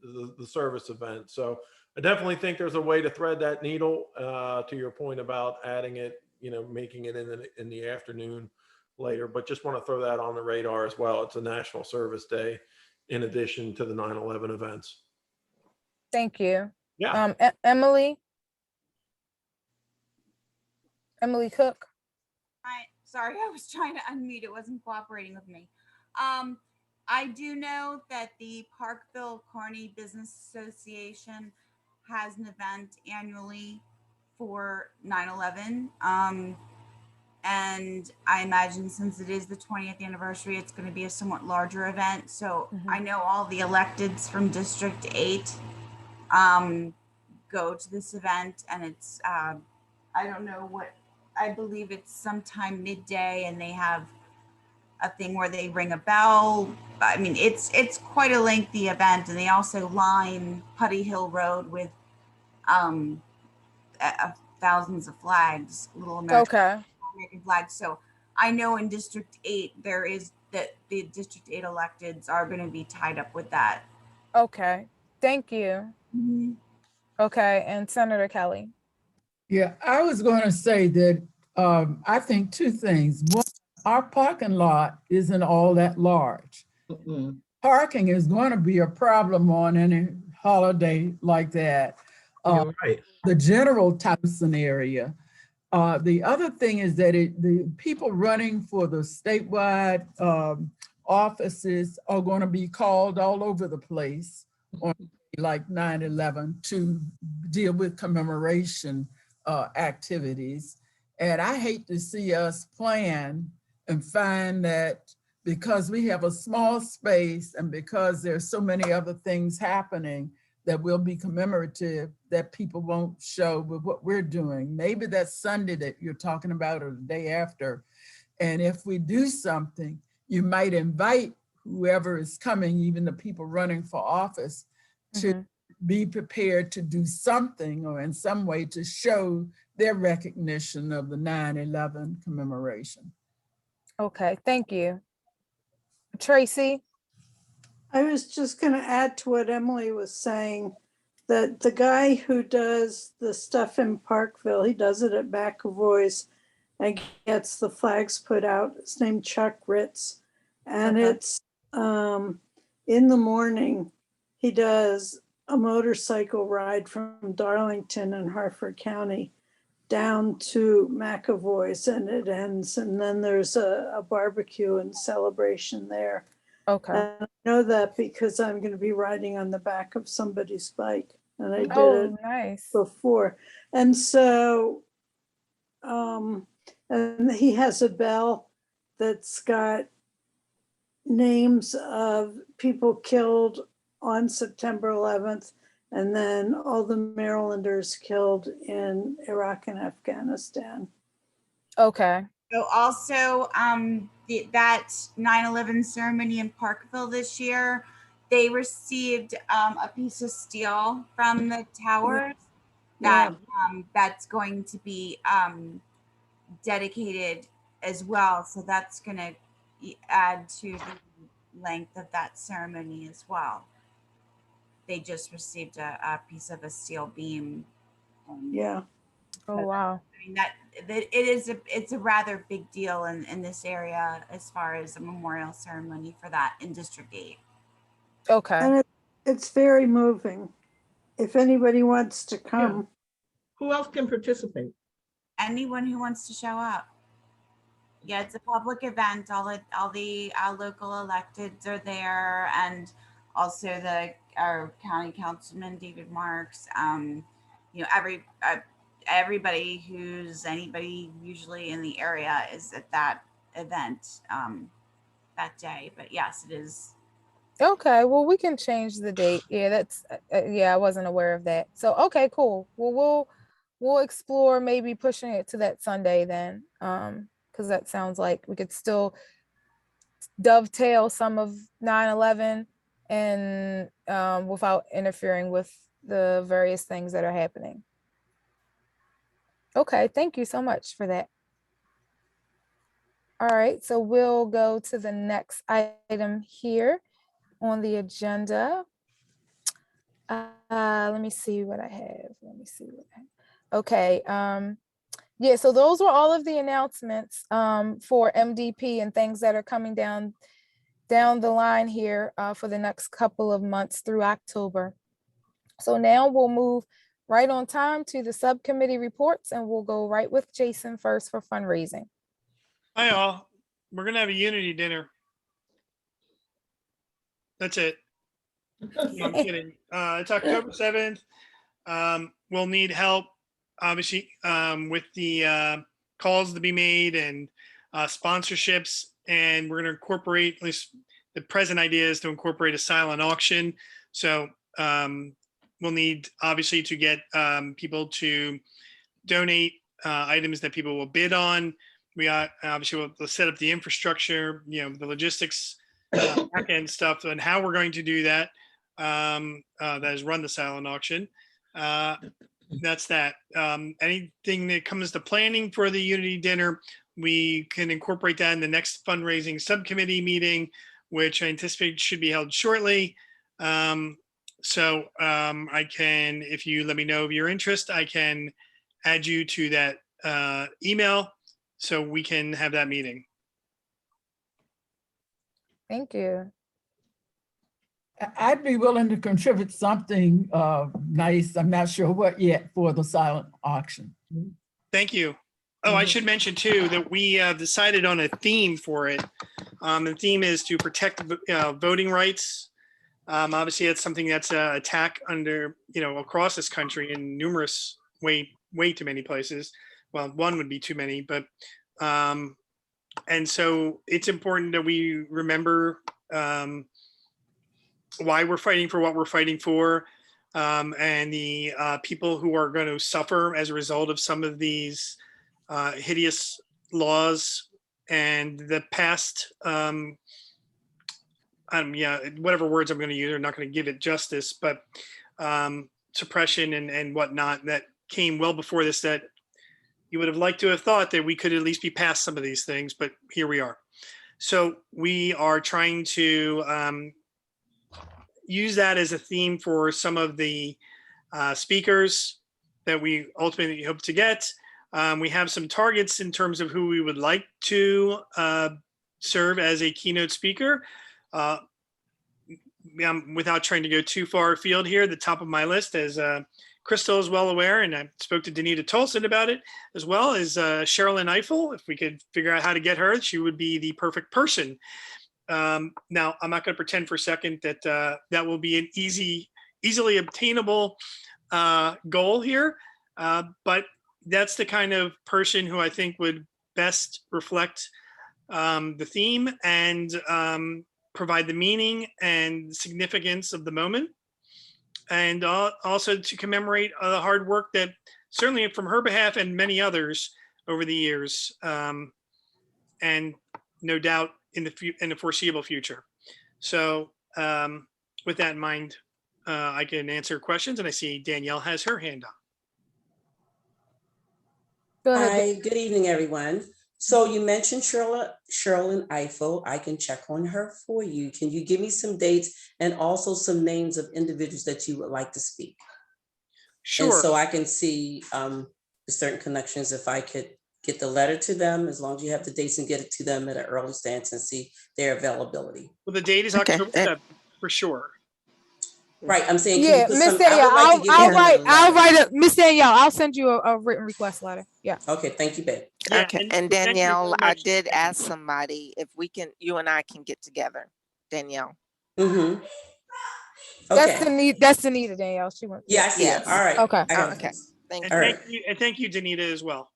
the service event. So I definitely think there's a way to thread that needle, to your point about adding it, making it in the afternoon later, but just want to throw that on the radar as well. It's a National Service Day in addition to the 9/11 events. Thank you. Yeah. Emily Cook. Hi, sorry, I was trying to unmute. It wasn't cooperating with me. I do know that the Parkville Kearney Business Association has an event annually for 9/11. And I imagine since it is the 20th anniversary, it's going to be a somewhat larger event. So I know all the electeds from District 8 go to this event, and it's, I don't know what, I believe it's sometime midday, and they have a thing where they ring a bell. I mean, it's quite a lengthy event, and they also line Putty Hill Road with thousands of flags, little American flags. So I know in District 8 there is that the District 8 electeds are going to be tied up with that. Okay, thank you. Okay, and Senator Kelly. Yeah, I was going to say that I think two things. One, our parking lot isn't all that large. Parking is going to be a problem on any holiday like that. You're right. The general Towson area. The other thing is that the people running for the statewide offices are going to be called all over the place on like 9/11 to deal with commemoration activities. And I hate to see us plan and find that because we have a small space and because there's so many other things happening that will be commemorative, that people won't show with what we're doing. Maybe that Sunday that you're talking about or the day after. And if we do something, you might invite whoever is coming, even the people running for office, to be prepared to do something or in some way to show their recognition of the 9/11 commemoration. Okay, thank you. Tracy. I was just going to add to what Emily was saying, that the guy who does the stuff in Parkville, he does it at McAvoy's and gets the flags put out. It's named Chuck Ritz. And it's in the morning, he does a motorcycle ride from Darlington and Harford County down to McAvoy's, and it ends. And then there's a barbecue and celebration there. Okay. And I know that because I'm going to be riding on the back of somebody's bike, and I did it nice. before. And so, and he has a bell that's got names of people killed on September 11th, and then all the Marylanders killed in Iraq and Afghanistan. Okay. So also that 9/11 ceremony in Parkville this year, they received a piece of steel from the towers that that's going to be dedicated as well. So that's going to add to the length of that ceremony as well. They just received a piece of a steel beam. Oh, wow. I mean, it's a rather big deal in this area as far as a memorial ceremony for that in District 8. Okay. And it's very moving. If anybody wants to come. Who else can participate? Anyone who wants to show up. Yeah, it's a public event. All the local electeds are there, and also our county councilman David Marks. Everybody anybody usually in the area is at that event that day. But yes, it is Okay, well, we can change the date. Yeah, that's, yeah, I wasn't aware of that. So, okay, cool. Well, we'll explore maybe pushing it to that Sunday then. Because that sounds like we could still dovetail some of 9/11 and without interfering with the various things that are happening. Okay, thank you so much for that. All right, so we'll go to the next item here on the agenda. Let me see what I have. Okay, yeah, so those were all of the announcements for MDP and things that are coming down the line here for the next couple of months through October. So now we'll move right on time to the subcommittee reports, and we'll go right with Jason first for fundraising. Hi all. We're gonna have a unity dinner. That's it. No, I'm kidding. It's October 7th. We'll need help, obviously, with the calls to be made and sponsorships. And we're going to incorporate, at least the present idea is to incorporate a silent auction. So we'll need, obviously, to get people to donate items that people will bid on. We obviously will set up the infrastructure, the logistics, back end stuff, and how we're going to do that. That is run the silent auction. That's that. Anything that comes to planning for the Unity dinner, we can incorporate that in the next fundraising subcommittee meeting, which I anticipate should be held shortly. So I can, if you let me know of your interest, I can add you to that email so we can have that meeting. Thank you. I'd be willing to contribute something nice. I'm not sure what yet for the silent auction. Thank you. Oh, I should mention too that we decided on a theme for it. The theme is to protect voting rights. Obviously, it's something that's an attack under, across this country in numerous way too many places. Well, one would be too many, but and so it's important that we remember why we're fighting for what we're fighting for, and the people who are going to suffer as a result of some of these hideous laws and the past, whatever words I'm going to use, I'm not going to give it justice, but suppression and whatnot that came well before this, that you would have liked to have thought that we could at least be past some of these things, but here we are. So we are trying to use that as a theme for some of the speakers that we ultimately hope to get. We have some targets in terms of who we would like to serve as a keynote speaker. Without trying to go too far afield here, the top of my list, as Crystal is well aware, and I spoke to Danita Tolson about it, as well as Sherilyn Eiffel. If we could figure out how to get her, she would be the perfect person. Now, I'm not going to pretend for a second that that will be an easily obtainable goal here, but that's the kind of person who I think would best reflect the theme and provide the meaning and significance of the moment, and also to commemorate the hard work that certainly from her behalf and many others over the years, and no doubt in the foreseeable future. So with that in mind, I can answer questions, and I see Danielle has her hand up. Go ahead. Hi, good evening, everyone. So you mentioned Sherilyn Eiffel. I can check on her for you. Can you give me some dates and also some names of individuals that you would like to speak? Sure. And so I can see certain connections, if I could get the letter to them, as long as you have the dates, and get it to them at an early stance and see their availability. Well, the date is October 7th for sure. Right, I'm saying, can Yeah, you put Miss some, Danielle, I would like to give them I'll write a, Miss Danielle, I'll send you a written request letter. Yeah. Okay, thank you, babe. Yeah, Okay, and thank you Danielle, very I much. did ask somebody if we can, you and I can get together, Danielle. Mm-hmm. That's Okay. that's Danita, Danielle. She went. Yeah, I see it. Yes. All right. Okay. I got Okay, it. thank And you. All right. thank you, Danita, as well.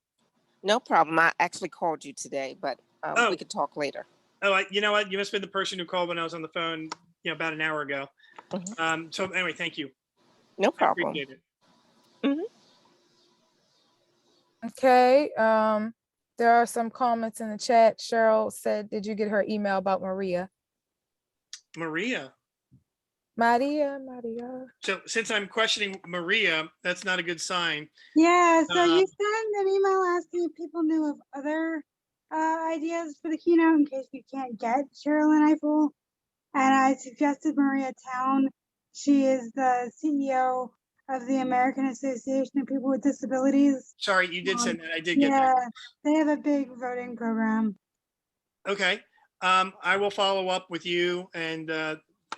No problem. I actually called you today, but Oh. we could talk later. Oh, you know what? You must have been the person who called when I was on the phone. about an hour ago. So anyway, thank you. No I problem. appreciate it. Okay, there are some comments in the chat. Cheryl said, did you get her email about Maria? Maria. Maria. So since I'm questioning Maria, that's not a good sign. Yeah, so you Um, sent an email asking if people knew of other ideas for the keynote in case we can't get Sherilyn Eiffel. And I suggested Maria Town. She is the CEO of the American Association of People with Disabilities. Sorry, you did send that. I did get that. Yeah, they have a big voting program. Okay. I will follow up with you and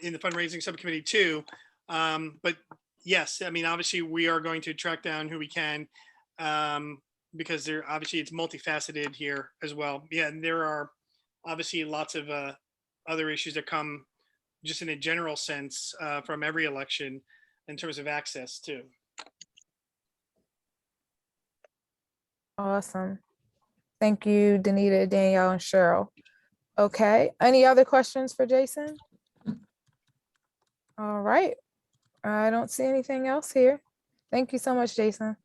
in the fundraising subcommittee too. But yes, I mean, obviously we are going to track down who we can because there obviously it's multifaceted here as well. Yeah, and there are obviously lots of other issues that come just in a general sense from every election in terms of access too. Awesome. Thank you, Danita, Danielle, and Cheryl. Okay, any other questions for Jason? All right, I don't see anything else here. Thank you so much, Jason.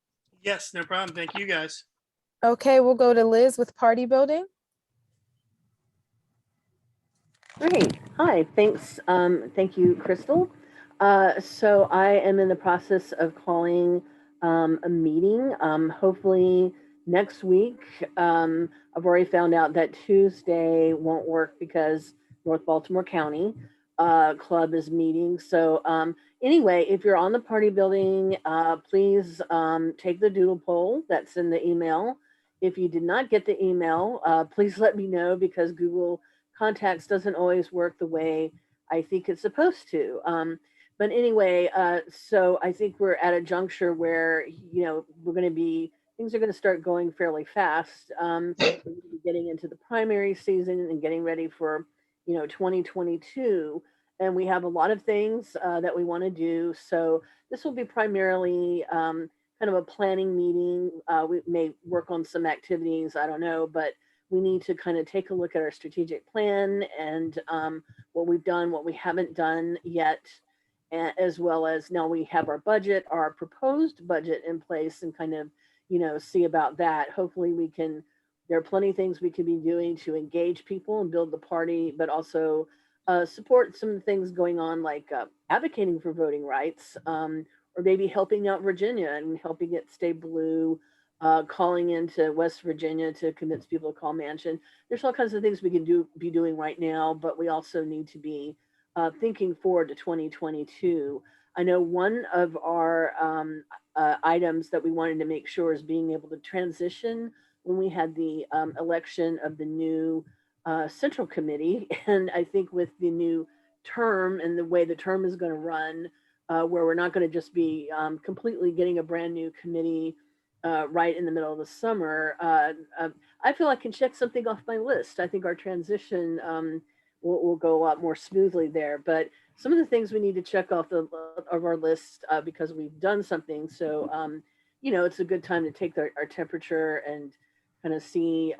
Yes, no problem. Thank you guys. Okay, we'll go to Liz with party building. Great. Hi, thanks. Thank you, Crystal. So I am in the process of calling a meeting, hopefully next week. I've already found out that Tuesday won't work because North Baltimore County Club is meeting. So anyway, if you're on the party building, please take the doodle poll that's in the email. If you did not get the email, please let me know because Google Contacts doesn't always work the way I think it's supposed to. But anyway, so I think we're at a juncture where, we're going to be, things are going to start going fairly fast. We're going to be getting into the primary season and getting ready for, 2022. And we have a lot of things that we want to do. So this will be primarily kind of a planning meeting. We may work on some activities, I don't know, but we need to kind of take a look at our strategic plan and what we've done, what we haven't done yet, as well as now we have our budget, our proposed budget in place and kind of, see about that. Hopefully there are plenty of things we could be doing to engage people and build the party, but also support some things going on like advocating for voting rights or maybe helping out Virginia and helping it stay blue. Calling into West Virginia to convince people to call Manchin. There's all kinds of things we can be doing right now, but we also need to be thinking forward to 2022. I know one of our items that we wanted to make sure is being able to transition when we had the election of the new Central Committee. And I think with the new term and the way the term is going to run, where we're not going to just be completely getting a brand new committee right in the middle of the summer, I feel I can check something off my list. I think our transition will go a lot more smoothly there. But some of the things we need to check off of our list because we've done something. So, it's a good time to take our temperature and kind of see,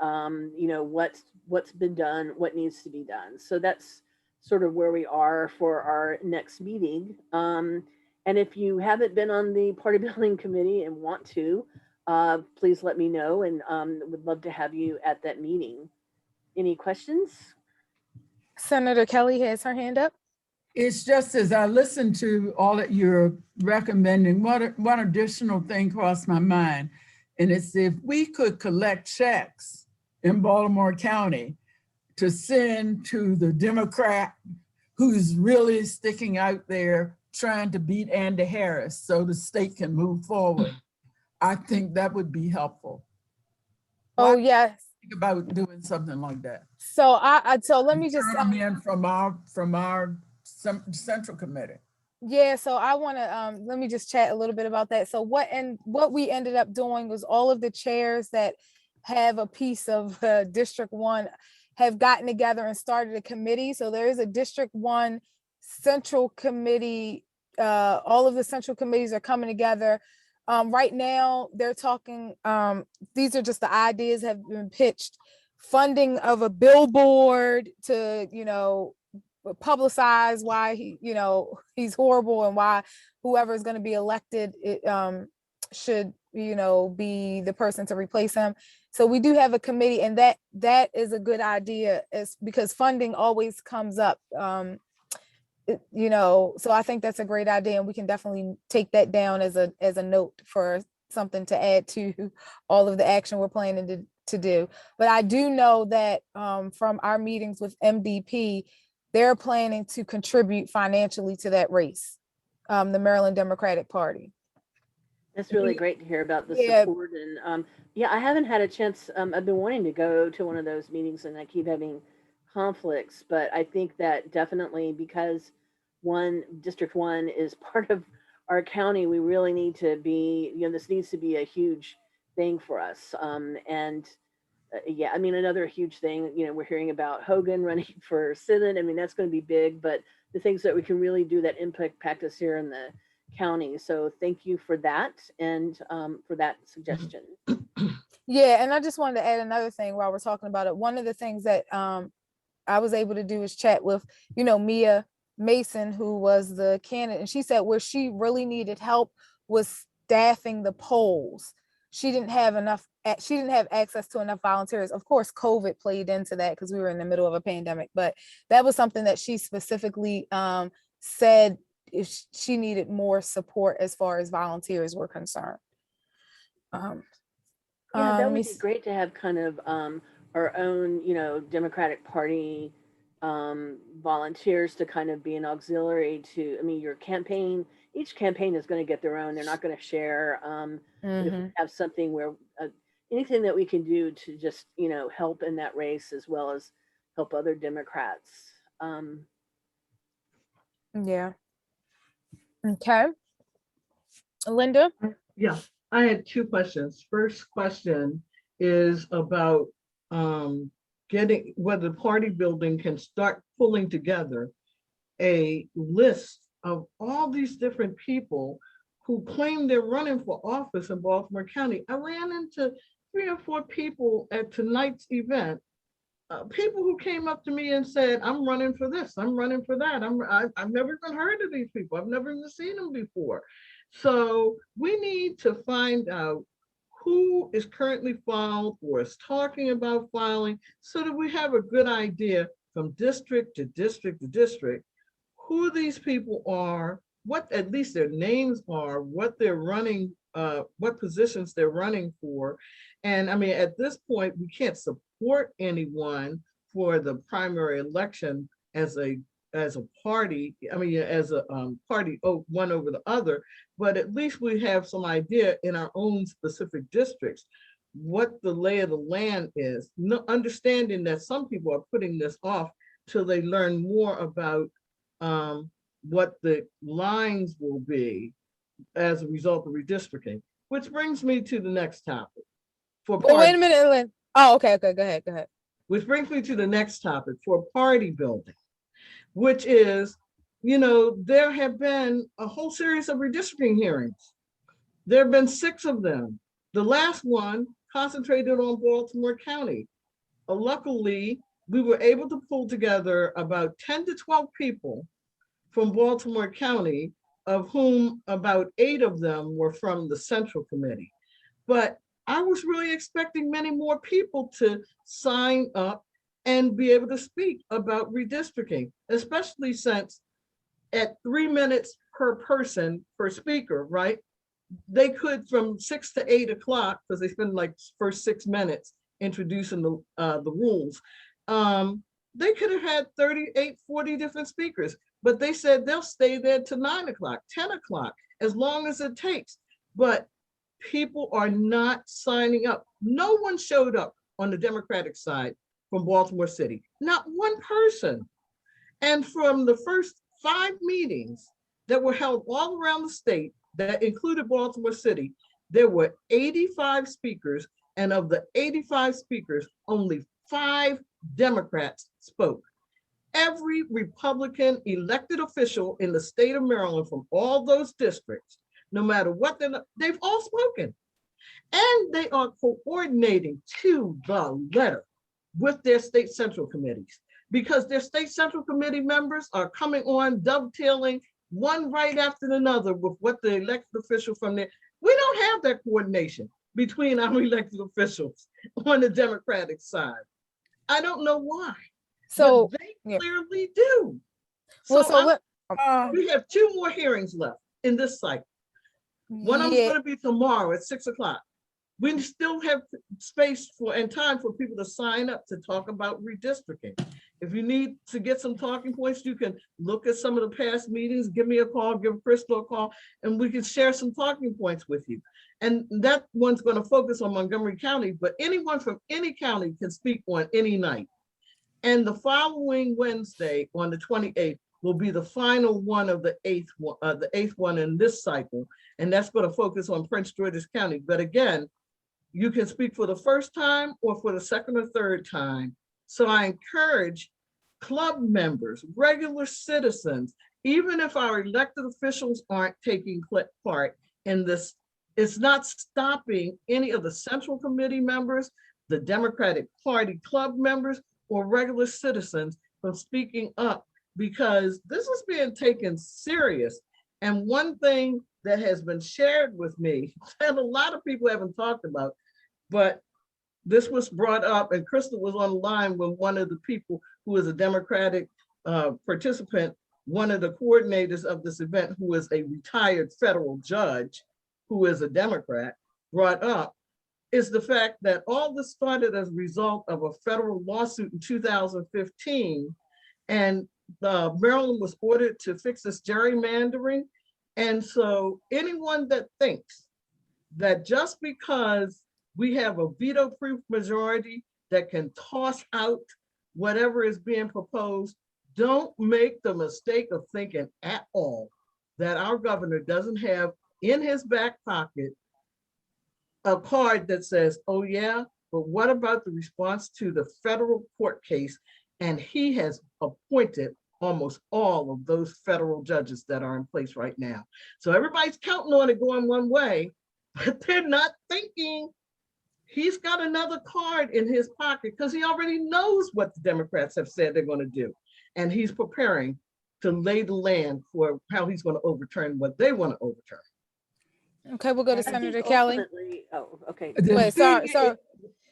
what's been done, what needs to be done. So that's sort of where we are for our next meeting. And if you haven't been on the party building committee and want to, please let me know and would love to have you at that meeting. Any questions? Senator Kelly has her hand up. It's just as I listen to all that you're recommending, one additional thing crossed my mind. And it's if we could collect checks in Baltimore County to send to the Democrat who's really sticking out there trying to beat Andy Harris so the state can move forward. I think that would be helpful. Oh, yes. Think about doing something like that. So so let me just turn them in from our central committee. Yeah, so I want to let me just chat a little bit about that. So what we ended up doing was all of the chairs that have a piece of District 1 have gotten together and started a committee. So there is a District 1 Central Committee. All of the central committees are coming together. Right now, they're talking, these are just the ideas have been pitched, funding of a billboard to, publicize why he's horrible and why whoever is going to be elected should be the person to replace him. So we do have a committee, and that is a good idea, is because funding always comes up. So I think that's a great idea, and we can definitely take that down as a note for something to add to all of the action we're planning to do. But I do know that from our meetings with MDP, they're planning to contribute financially to that race, the Maryland Democratic Party. That's really great to hear about the Yeah. support. And yeah, I haven't had a chance. I've been wanting to go to one of those meetings, and I keep having conflicts. But I think that definitely, because District 1 is part of our county, we really need to be, this needs to be a huge thing for us. Yeah, I mean, another huge thing, we're hearing about Hogan running for Senate. I mean, that's going to be big, but the things that we can really do that impact us here in the county. So thank you for that, and for that suggestion. Yeah, and I just wanted to add another thing while we're talking about it. One of the things that I was able to do is chat with, Mia Mason, who was the candidate, and she said where she really needed help was staffing the polls. She didn't have access to enough volunteers. Of course, COVID played into that because we were in the middle of a pandemic, but that was something that she specifically said if she needed more support as far as volunteers were concerned. Yeah, that would be great to have kind of our own, Democratic Party volunteers to kind of be an auxiliary to, your campaign. Each campaign is going to get their own. They're not going to share. But if we have something where anything that we can do to just, help in that race as well as help other Democrats. Yeah. Okay. Linda? Yeah, I had two questions. First question is about getting whether the party building can start pulling together a list of all these different people who claim they're running for office in Baltimore County. I ran into 3 or 4 people at tonight's event, people who came up to me and said, I'm running for this, I'm running for that. I've never even heard of these people. I've never even seen them before. So we need to find out who is currently filed or is talking about filing, so that we have a good idea from district to district to district who these people are, what at least their names are, what they're running, what positions they're running for. And I mean, at this point, we can't support anyone for the primary election as a party, as a party one over the other, but at least we have some idea in our own specific districts what the lay of the land is, understanding that some people are putting this off till they learn more about what the lines will be as a result of redistricting, which brings me to the next topic. Wait a minute, Lynn. Oh, okay, go ahead. Which brings me to the next topic for party building, which is, there have been a whole series of redistricting hearings. There have been 6 of them. The last one concentrated on Baltimore County. Luckily, we were able to pull together about 10 to 12 people from Baltimore County, of whom about 8 of them were from the Central Committee. But I was really expecting many more people to sign up and be able to speak about redistricting, especially since at 3 minutes per person per speaker, right? They could, from 6 to 8 o'clock, because they spend like first 6 minutes introducing the rules. They could have had 38, 40 different speakers, but they said they'll stay there to 9 o'clock, 10 o'clock, as long as it takes. But people are not signing up. No one showed up on the Democratic side from Baltimore City, not one person. And from the first 5 meetings that were held all around the state that included Baltimore City, there were 85 speakers, and of the 85 speakers, only 5 Democrats spoke. Every Republican elected official in the state of Maryland from all those districts, no matter what they've all spoken. And they are coordinating to the letter with their state central committees. because their state central committee members are coming on, dovetailing one right after another with what the elected official from there. We don't have that coordination between our elected officials on the Democratic side. I don't know why. So but they yeah. clearly do. Well, So so let, we have 2 more hearings left in this cycle. One of them's yeah, going to be tomorrow at 6 o'clock. We still have space for and time for people to sign up to talk about redistricting. If you need to get some talking points, you can look at some of the past meetings, give me a call, give Crystal a call, and we can share some talking points with you. And that one's going to focus on Montgomery County, but anyone from any county can speak on any night. And the following Wednesday on the 28th will be the final one of the eighth one in this cycle. And that's going to focus on Prince George's County. But again, you can speak for the first time or for the second or third time. So I encourage club members, regular citizens, even if our elected officials aren't taking part in this, it's not stopping any of the Central Committee members, the Democratic Party club members, or regular citizens from speaking up, because this is being taken serious. And one thing that has been shared with me, and a lot of people haven't talked about, but this was brought up, and Crystal was on the line with one of the people who is a Democratic participant, one of the coordinators of this event, who is a retired federal judge, who is a Democrat, brought up, is the fact that all this started as a result of a federal lawsuit in 2015, and Maryland was ordered to fix this gerrymandering. And so anyone that thinks that just because we have a veto-proof majority that can toss out whatever is being proposed, don't make the mistake of thinking at all that our governor doesn't have in his back pocket a card that says, oh yeah, but what about the response to the federal court case? And he has appointed almost all of those federal judges that are in place right now. So everybody's counting on it going one way, but they're not thinking he's got another card in his pocket, because he already knows what the Democrats have said they're going to do. And he's preparing to lay the land for how he's going to overturn what they want to overturn. okay, we'll go to I think Senator Kelly. ultimately- Oh, okay. Wait, sorry.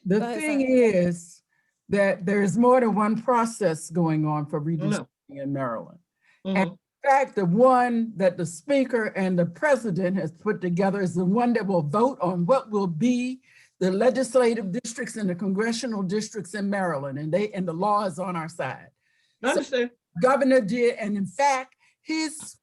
The Go ahead, thing is that there's more than one process going on for redistricting in Maryland. And in fact, the one that the speaker and the president has put together is the one that will vote on what will be the legislative districts and the congressional districts in Maryland, and the law is on our side. I understand. So governor did, and in fact, his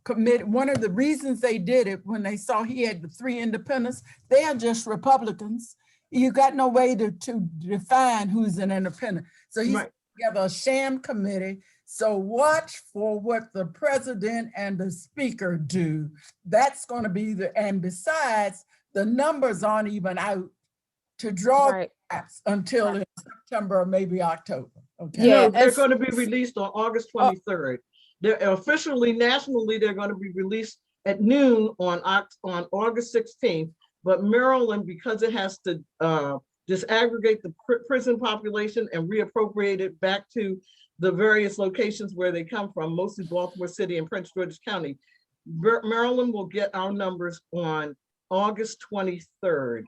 committee, one of the reasons they did it when they saw he had the 3 independents, they are just Republicans. You got no way to define who's an independent. So he's put together a sham committee. So watch for what the president and the speaker do. That's going to be and besides, the numbers aren't even out to draw until in September or maybe October. Okay. No, they're going to be released on August 23rd. They're officially, nationally, they're going to be released at noon on August 16th. But Maryland, because it has to disaggregate the prison population and reappropriate it back to the various locations where they come from, mostly Baltimore City and Prince George's County, Maryland will get our numbers on August 23rd.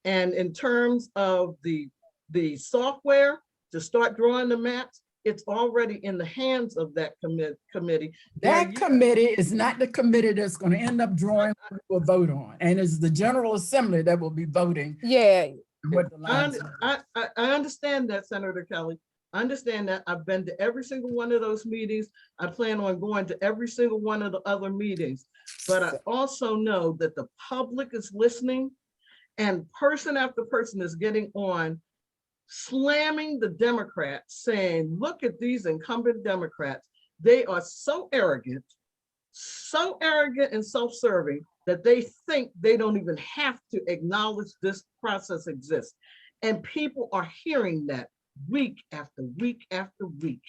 And in terms of the software to start drawing the maps, it's already in the hands of that committee. That committee is not the committee that's going to end up drawing what we'll vote on. And it's the General Assembly that will be voting. Yeah. What the lines are. I understand that, Senator Kelly. I understand that. I've been to every single one of those meetings. I plan on going to every single one of the other meetings. But I also know that the public is listening, and person after person is getting on, slamming the Democrats, saying, look at these incumbent Democrats. They are so arrogant and self-serving that they think they don't even have to acknowledge this process exists. And people are hearing that week after week after week.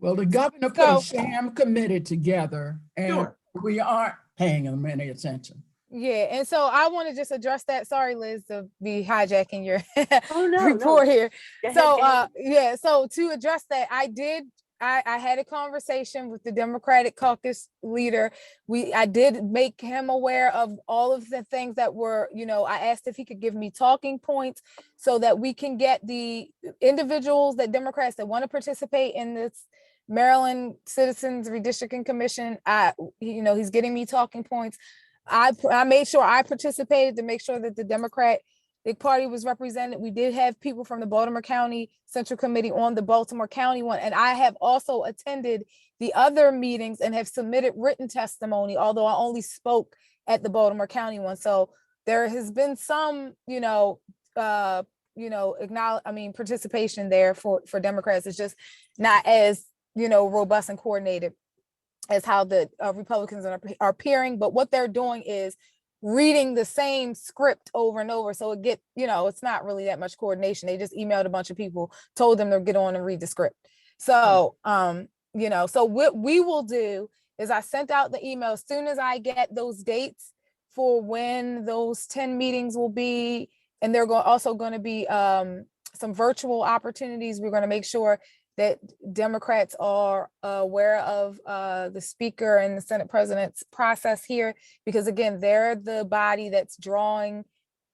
Well, the governor put a sham committee together, and we aren't paying them any attention. Yeah, and so I want to just address that. Sorry, Liz, to be hijacking your Oh, no, report no. here. Go ahead, So go ahead. yeah, so to address that, I had a conversation with the Democratic caucus leader. I did make him aware of all of the things that were, I asked if he could give me talking points so that we can get the individuals, that Democrats that want to participate in this Maryland Citizens Redistricting Commission. He's getting me talking points. I made sure I participated to make sure that the Democratic Party was represented. We did have people from the Baltimore County Central Committee on the Baltimore County one. And I have also attended the other meetings and have submitted written testimony, although I only spoke at the Baltimore County one. So there has been some, participation there for Democrats. It's just not as, robust and coordinated as how the Republicans are appearing, but what they're doing is reading the same script over and over. So it's not really that much coordination. They just emailed a bunch of people, told them to get on and read the script. So, so what we will do is I sent out the email as soon as I get those dates for when those 10 meetings will be, and they're also going to be some virtual opportunities. We're going to make sure that Democrats are aware of the Speaker and the Senate President's process here, because again, they're the body that's drawing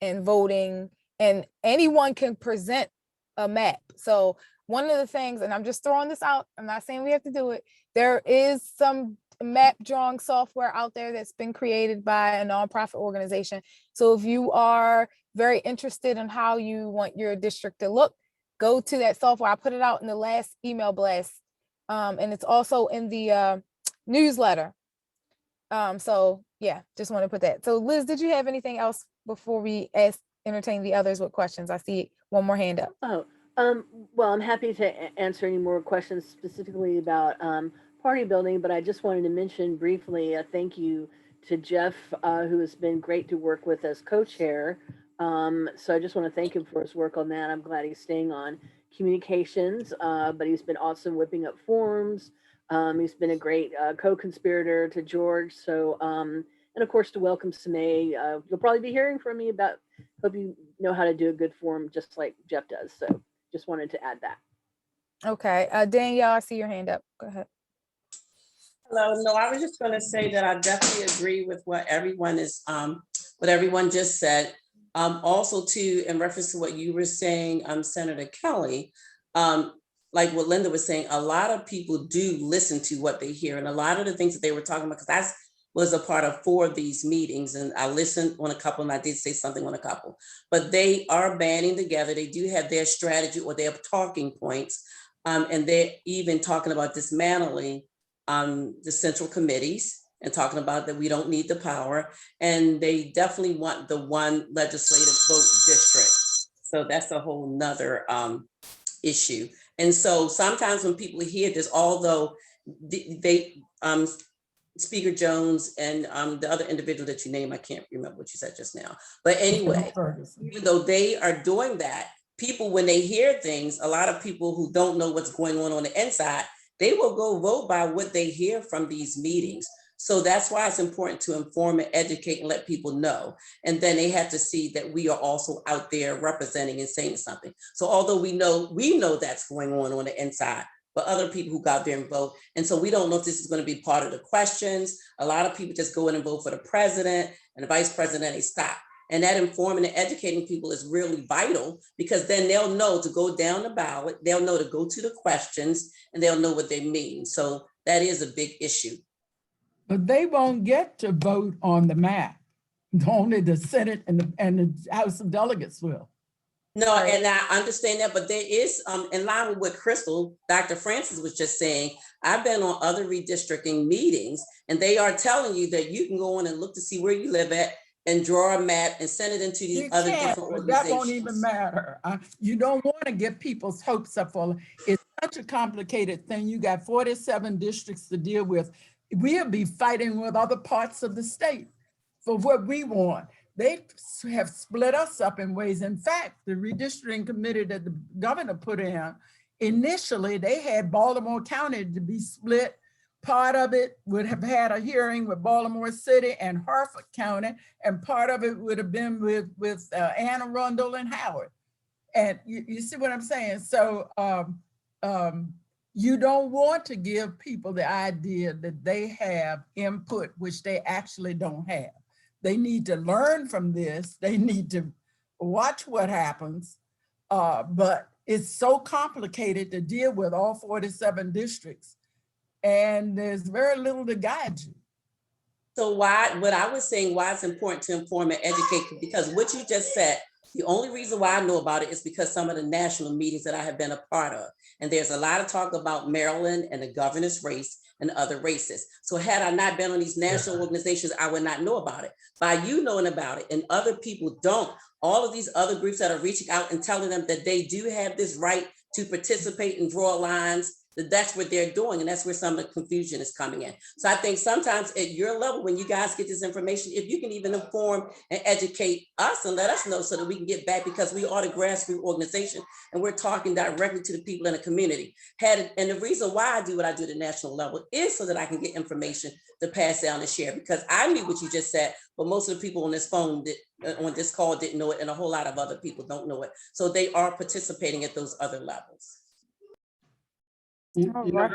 and voting, and anyone can present a map. So one of the things, and I'm just throwing this out, I'm not saying we have to do it, there is some map drawing software out there that's been created by a nonprofit organization. So if you are very interested in how you want your district to look, go to that software. I put it out in the last email blast, and it's also in the newsletter. So yeah, just want to put that. So Liz, did you have anything else before we entertain the others with questions? I see one more hand up. Oh, well, I'm happy to answer any more questions specifically about party building, but I just wanted to mention briefly a thank you to Jeff, who has been great to work with as co-chair. So I just want to thank him for his work on that. I'm glad he's staying on communications, but he's been awesome whipping up forms. He's been a great co-conspirator to George. So, and of course to welcome Sine. You'll probably be hearing from me about, hope you know how to do a good form just like Jeff does. So just wanted to add that. Okay, Danielle, I see your hand up. Go ahead. Hello. No, I was just going to say that I definitely agree with what everyone just said. Also, too, in reference to what you were saying, Senator Kelly, like what Linda was saying, a lot of people do listen to what they hear, and a lot of the things that they were talking about, because I was a part of 4 of these meetings, and I listened on a couple, and I did say something on a couple, but they are banding together. They do have their strategy or their talking points, and they're even talking about dismantling the central committees and talking about that we don't need the power. And they definitely want the one legislative vote district. So that's a whole nother issue. And so sometimes when people hear this, although they Speaker Jones and the other individual that you named, I can't remember what you said just now. But anyway, even though they are doing that, people, when they hear things, a lot of people who don't know what's going on the inside, they will go vote by what they hear from these meetings. So that's why it's important to inform and educate and let people know. And then they have to see that we are also out there representing and saying something. So although we know that's going on the inside, but other people who got there and vote. And so we don't know if this is going to be part of the questions. A lot of people just go in and vote for the president and the vice president, they stop. And that informing and educating people is really vital, because then they'll know to go down the ballot, they'll know to go to the questions, and they'll know what they mean. So that is a big issue. But they won't get to vote on the map. Only the Senate and the House of Delegates will. No, and I understand that, but there is, in line with what Crystal, Dr. Francis was just saying, I've been on other redistricting meetings, and they are telling you that you can go on and look to see where you live at and draw a map and send it into these other different organizations. That won't even matter. You don't want to get people's hopes up for it. It's such a complicated thing. You got 47 districts to deal with. We'll be fighting with other parts of the state for what we want. They have split us up in ways. In fact, the redistricting committee that the governor put in, initially they had Baltimore County to be split Part of it would have had a hearing with Baltimore City and Harford County, and part of it would have been with Anne Arundel and Howard. And you see what I'm saying? So you don't want to give people the idea that they have input, which they actually don't have. They need to learn from this. They need to watch what happens. But it's so complicated to deal with all 47 districts, and there's very little to guide you. So what I was saying, why it's important to inform and educate, because what you just said, the only reason why I know about it is because some of the national meetings that I have been a part of. And there's a lot of talk about Maryland and the governor's race and other races. So had I not been on these national organizations, I would not know about it. By you knowing about it and other people don't, all of these other groups that are reaching out and telling them that they do have this right to participate and draw lines, that's what they're doing. And that's where some of the confusion is coming in. So I think sometimes at your level, when you guys get this information, if you can even inform and educate us and let us know so that we can get back, because we are the grassroots organization and we're talking directly to the people in the community. And the reason why I do what I do at the national level is so that I can get information to pass down and share, because I knew what you just said, but most of the people on this phone on this call didn't know it, and a whole lot of other people don't know it. So they are participating at those other levels. You know,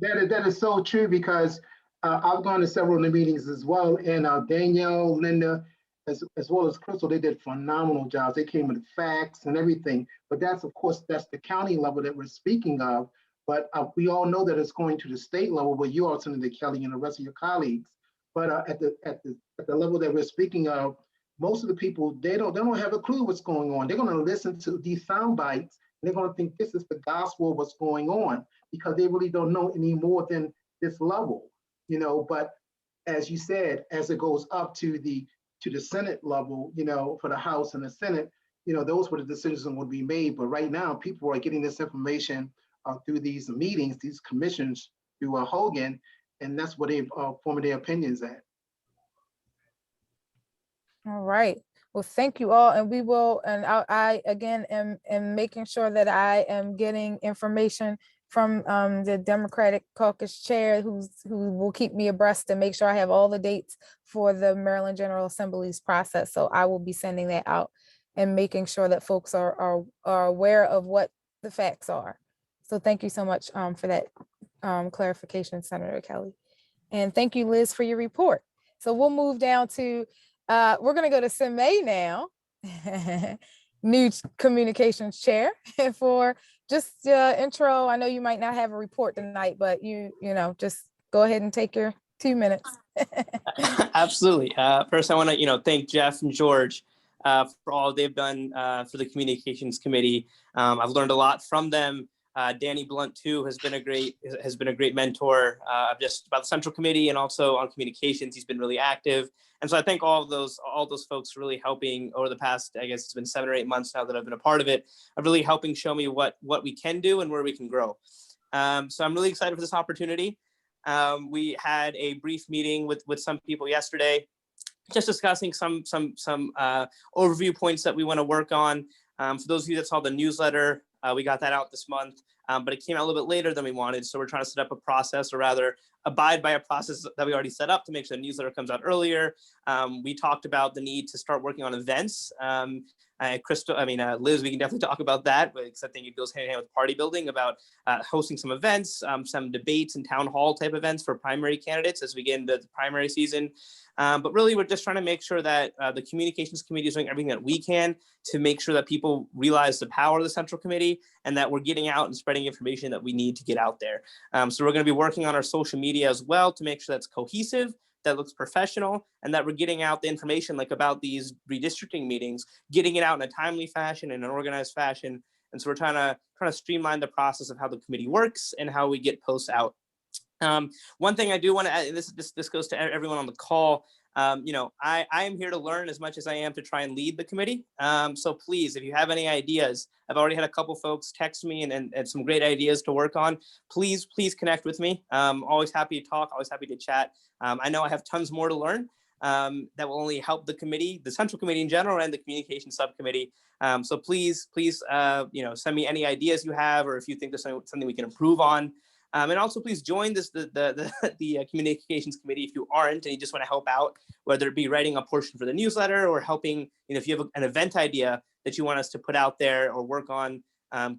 that is so true, because I've gone to several of the meetings as well, and Danielle, Linda, as well as Crystal, they did phenomenal jobs. They came with facts and everything, but that's, of course, that's the county level that we're speaking of. But we all know that it's going to the state level, where you are, Senator Kelly, and the rest of your colleagues. But at the level that we're speaking of, most of the people, they don't have a clue what's going on. They're going to listen to these sound bites, and they're going to think this is the gospel of what's going on, because they really don't know any more than this level, you know. But as you said, as it goes up to the Senate level, you know, for the House and the Senate, you know, those were the decisions that would be made. But right now, people are getting this information through these meetings, these commissions, through Hogan, and that's what they've formed their opinions at. All right. Well, thank you all. And we will, and I again am making sure that I am getting information from the Democratic Caucus chair, who will keep me abreast and make sure I have all the dates for the Maryland General Assembly's process. So I will be sending that out and making sure that folks are aware of what the facts are. So thank you so much for that clarification, Senator Kelly. And thank you, Liz, for your report. So we'll move down to, we're going to go to Simei now, new communications chair, for just intro. I know you might not have a report tonight, but you know, just go ahead and take your 2 minutes. Absolutely. First, I want to, thank Jeff and George for all they've done for the communications committee. I've learned a lot from them. Danny Blunt too has been a great mentor just about the central committee, and also on communications. He's been really active. And so I think all those folks really helping over the past, I guess it's been 7 or 8 months now that I've been a part of it, of really helping show me what we can do and where we can grow. So I'm really excited for this opportunity. We had a brief meeting with some people yesterday, just discussing some overview points that we want to work on. For those of you that saw the newsletter, we got that out this month, but it came out a little bit later than we wanted. So we're trying to set up a process, or rather abide by a process that we already set up, to make sure the newsletter comes out earlier. We talked about the need to start working on events. Liz, we can definitely talk about that, because I think it goes hand in hand with party building, about hosting some events, some debates and town hall type events for primary candidates as we get into the primary season. But really, we're just trying to make sure that the communications committee is doing everything that we can to make sure that people realize the power of the central committee, and that we're getting out and spreading information that we need to get out there. So we're going to be working on our social media as well to make sure that's cohesive, that looks professional, and that we're getting out the information like about these redistricting meetings, getting it out in a timely fashion and an organized fashion. And so we're trying to streamline the process of how the committee works and how we get posts out. One thing I do want to add, and this goes to everyone on the call, I am here to learn as much as I am to try and lead the committee. So please, if you have any ideas, I've already had a couple folks text me and some great ideas to work on. Please connect with me. Always happy to talk, always happy to chat. I know I have tons more to learn that will only help the committee, the central committee in general, and the communication subcommittee. So please, send me any ideas you have, or if you think there's something we can improve on. And also please join the communications committee if you aren't and you just want to help out, whether it be writing a portion for the newsletter or helping, if you have an event idea that you want us to put out there or work on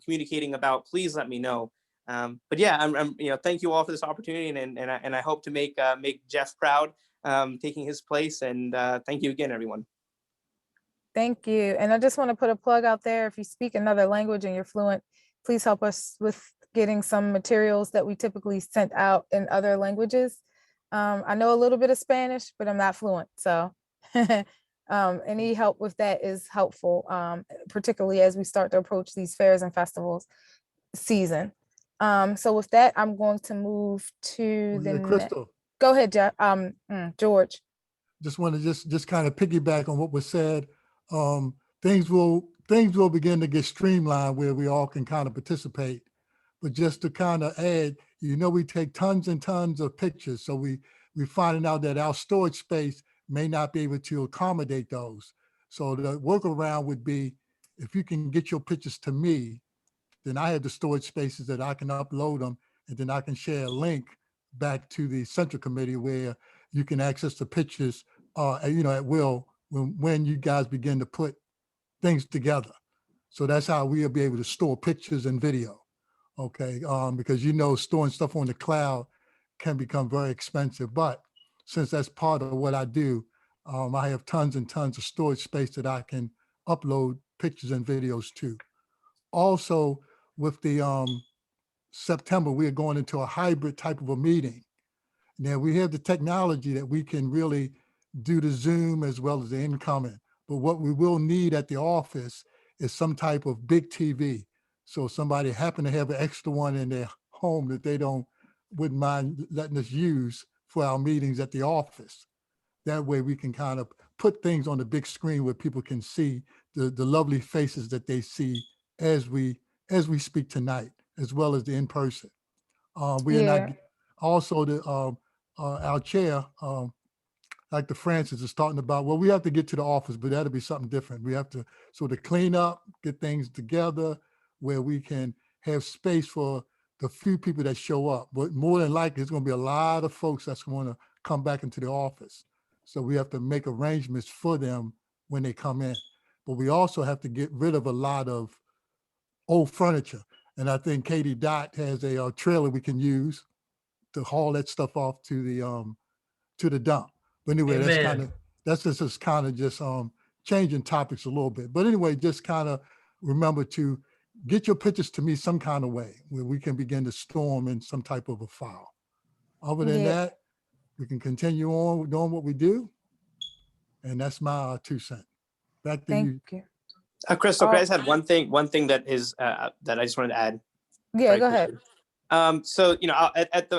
communicating about, please let me know. But yeah, I'm thank you all for this opportunity, and I hope to make Jeff proud taking his place. And thank you again, everyone. Thank you. And I just want to put a plug out there. If you speak another language and you're fluent, please help us with getting some materials that we typically sent out in other languages. I know a little bit of Spanish, but I'm not fluent. So any help with that is helpful, particularly as we start to approach these fairs and festivals season. So with that, I'm going to move to the Crystal, go ahead, George. just want to just kind of piggyback on what was said. Things will begin to get streamlined where we all can kind of participate. But just to kind of add, we take tons and tons of pictures. So we're finding out that our storage space may not be able to accommodate those. So the workaround would be, if you can get your pictures to me, then I have the storage spaces that I can upload them, and then I can share a link back to the central committee where you can access the pictures, at will when you guys begin to put things together. So that's how we'll be able to store pictures and video. Okay, because storing stuff on the cloud can become very expensive. But since that's part of what I do, I have tons and tons of storage space that I can upload pictures and videos to. Also, with the September, we are going into a hybrid type of a meeting. Now we have the technology that we can really do the Zoom as well as the incoming. But what we will need at the office is some type of big TV. So if somebody happen to have an extra one in their home that they wouldn't mind letting us use for our meetings at the office. That way we can kind of put things on the big screen where people can see the lovely faces that they see as we speak tonight, as well as the in-person. We are not also our chair, Dr. Francis, is talking about, well, we have to get to the office, but that'll be something different. We have to sort of clean up, get things together where we can have space for the few people that show up. But more than likely, there's going to be a lot of folks that's going to come back into the office. So we have to make arrangements for them when they come in. But we also have to get rid of a lot of old furniture. And I think Katie Dot has a trailer we can use to haul that stuff off to the dump. But anyway, that's just kind of changing topics a little bit. But anyway, just kind of remember to get your pictures to me some kind of way where we can begin to store them in some type of a file. Other than that, we can continue on doing what we do. And that's my 2 cents. Back to you. Thank you. Crystal, can I just add one thing that is that I just wanted to add? Yeah, go ahead. So,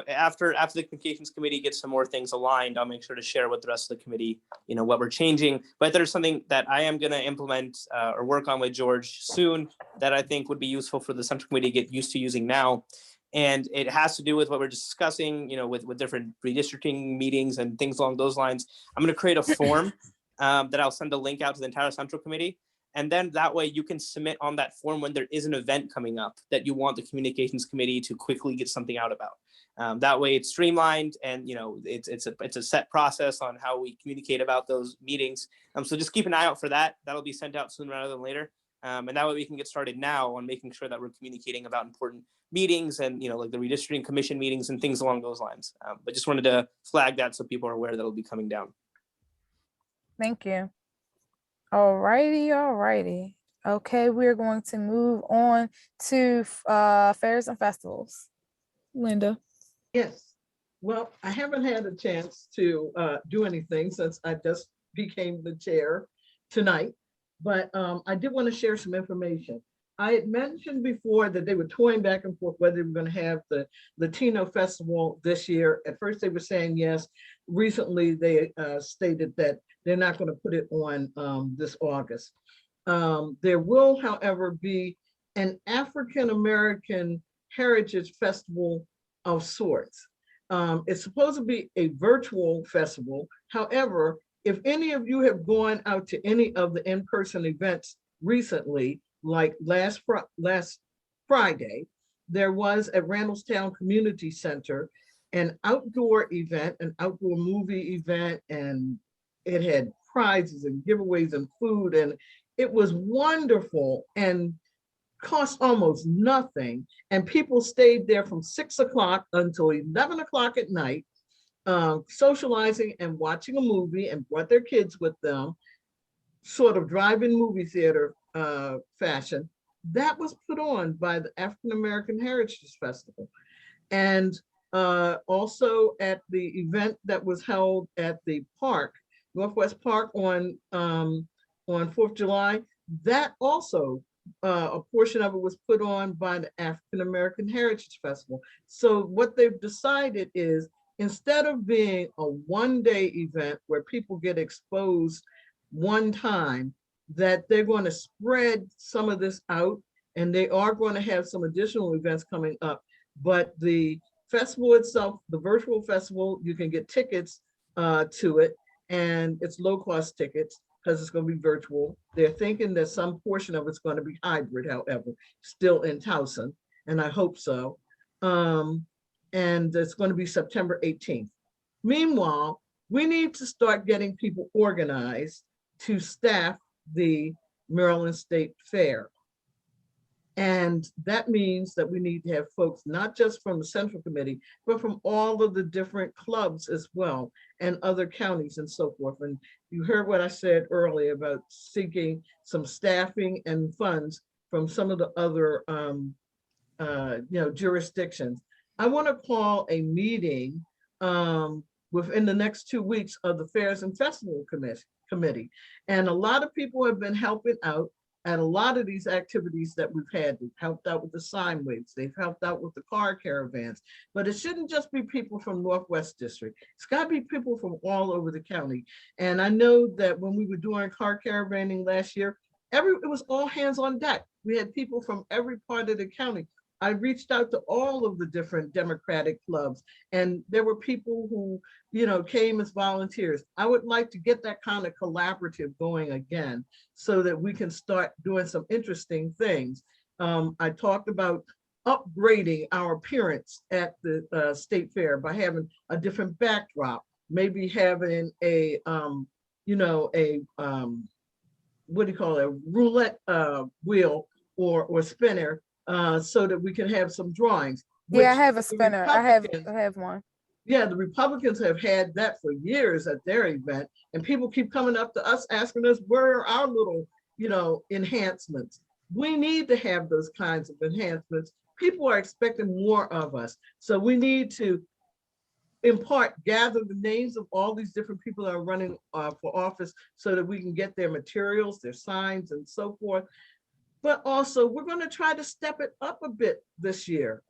after the communications committee gets some more things aligned, I'll make sure to share with the rest of the committee, what we're changing. But there's something that I am going to implement or work on with George soon that I think would be useful for the central committee to get used to using now. And it has to do with what we're discussing, with different redistricting meetings and things along those lines. I'm going to create a form that I'll send a link out to the entire central committee. And then that way you can submit on that form when there is an event coming up that you want the communications committee to quickly get something out about. That way it's streamlined and it's a set process on how we communicate about those meetings. So just keep an eye out for that. That'll be sent out sooner rather than later. And that way we can get started now on making sure that we're communicating about important meetings and like the redistricting commission meetings and things along those lines. But just wanted to flag that so people are aware that it'll be coming down. Thank you. All righty. Okay, we're going to move on to fairs and festivals. Linda. Yes. Well, I haven't had a chance to do anything since I just became the chair tonight, but I did want to share some information. I had mentioned before that they were toying back and forth whether they were going to have the Latino Festival this year. At first they were saying yes. Recently they stated that they're not going to put it on this August. There will, however, be an African-American Heritage Festival of sorts. It's supposed to be a virtual festival. However, if any of you have gone out to any of the in-person events recently, like last Friday, there was at Randallstown Community Center an outdoor event, an outdoor movie event, and it had prizes and giveaways and food, and it was wonderful and cost almost nothing. And people stayed there from 6 o'clock until 11 o'clock at night, socializing and watching a movie, and brought their kids with them, sort of drive-in movie theater fashion. That was put on by the African American Heritage Festival. And also at the event that was held at the park, Northwest Park on 4th of July, that also, a portion of it was put on by the African American Heritage Festival. So what they've decided is, instead of being a one-day event where people get exposed one time, that they're going to spread some of this out, and they are going to have some additional events coming up. But the festival itself, the virtual festival, you can get tickets to it, and it's low-cost tickets because it's going to be virtual. They're thinking that some portion of it's going to be hybrid, however, still in Towson, and I hope so. And it's going to be September 18th. Meanwhile, we need to start getting people organized to staff the Maryland State Fair. And that means that we need to have folks, not just from the Central Committee, but from all of the different clubs as well, and other counties and so forth. And you heard what I said earlier about seeking some staffing and funds from some of the other jurisdictions. I want to call a meeting within the next 2 weeks of the Fairs and Festival Committee. And a lot of people have been helping out at a lot of these activities that we've had. They've helped out with the sign waves, they've helped out with the car caravans, but it shouldn't just be people from Northwest District. It's got to be people from all over the county. And I know that when we were doing car caravanning last year, it was all hands on deck. We had people from every part of the county. I reached out to all of the different Democratic clubs, and there were people who, came as volunteers. I would like to get that kind of collaborative going again so that we can start doing some interesting things. I talked about upgrading our appearance at the State Fair by having a different backdrop, maybe having a roulette wheel or spinner, so that we can have some drawings. Yeah, I have a spinner. I have one. Yeah, the Republicans have had that for years at their event, and people keep coming up to us asking us where are our little, enhancements. We need to have those kinds of enhancements. People are expecting more of us. So we need to, in part, gather the names of all these different people that are running for office so that we can get their materials, their signs, and so forth. But also, we're going to try to step it up a bit this year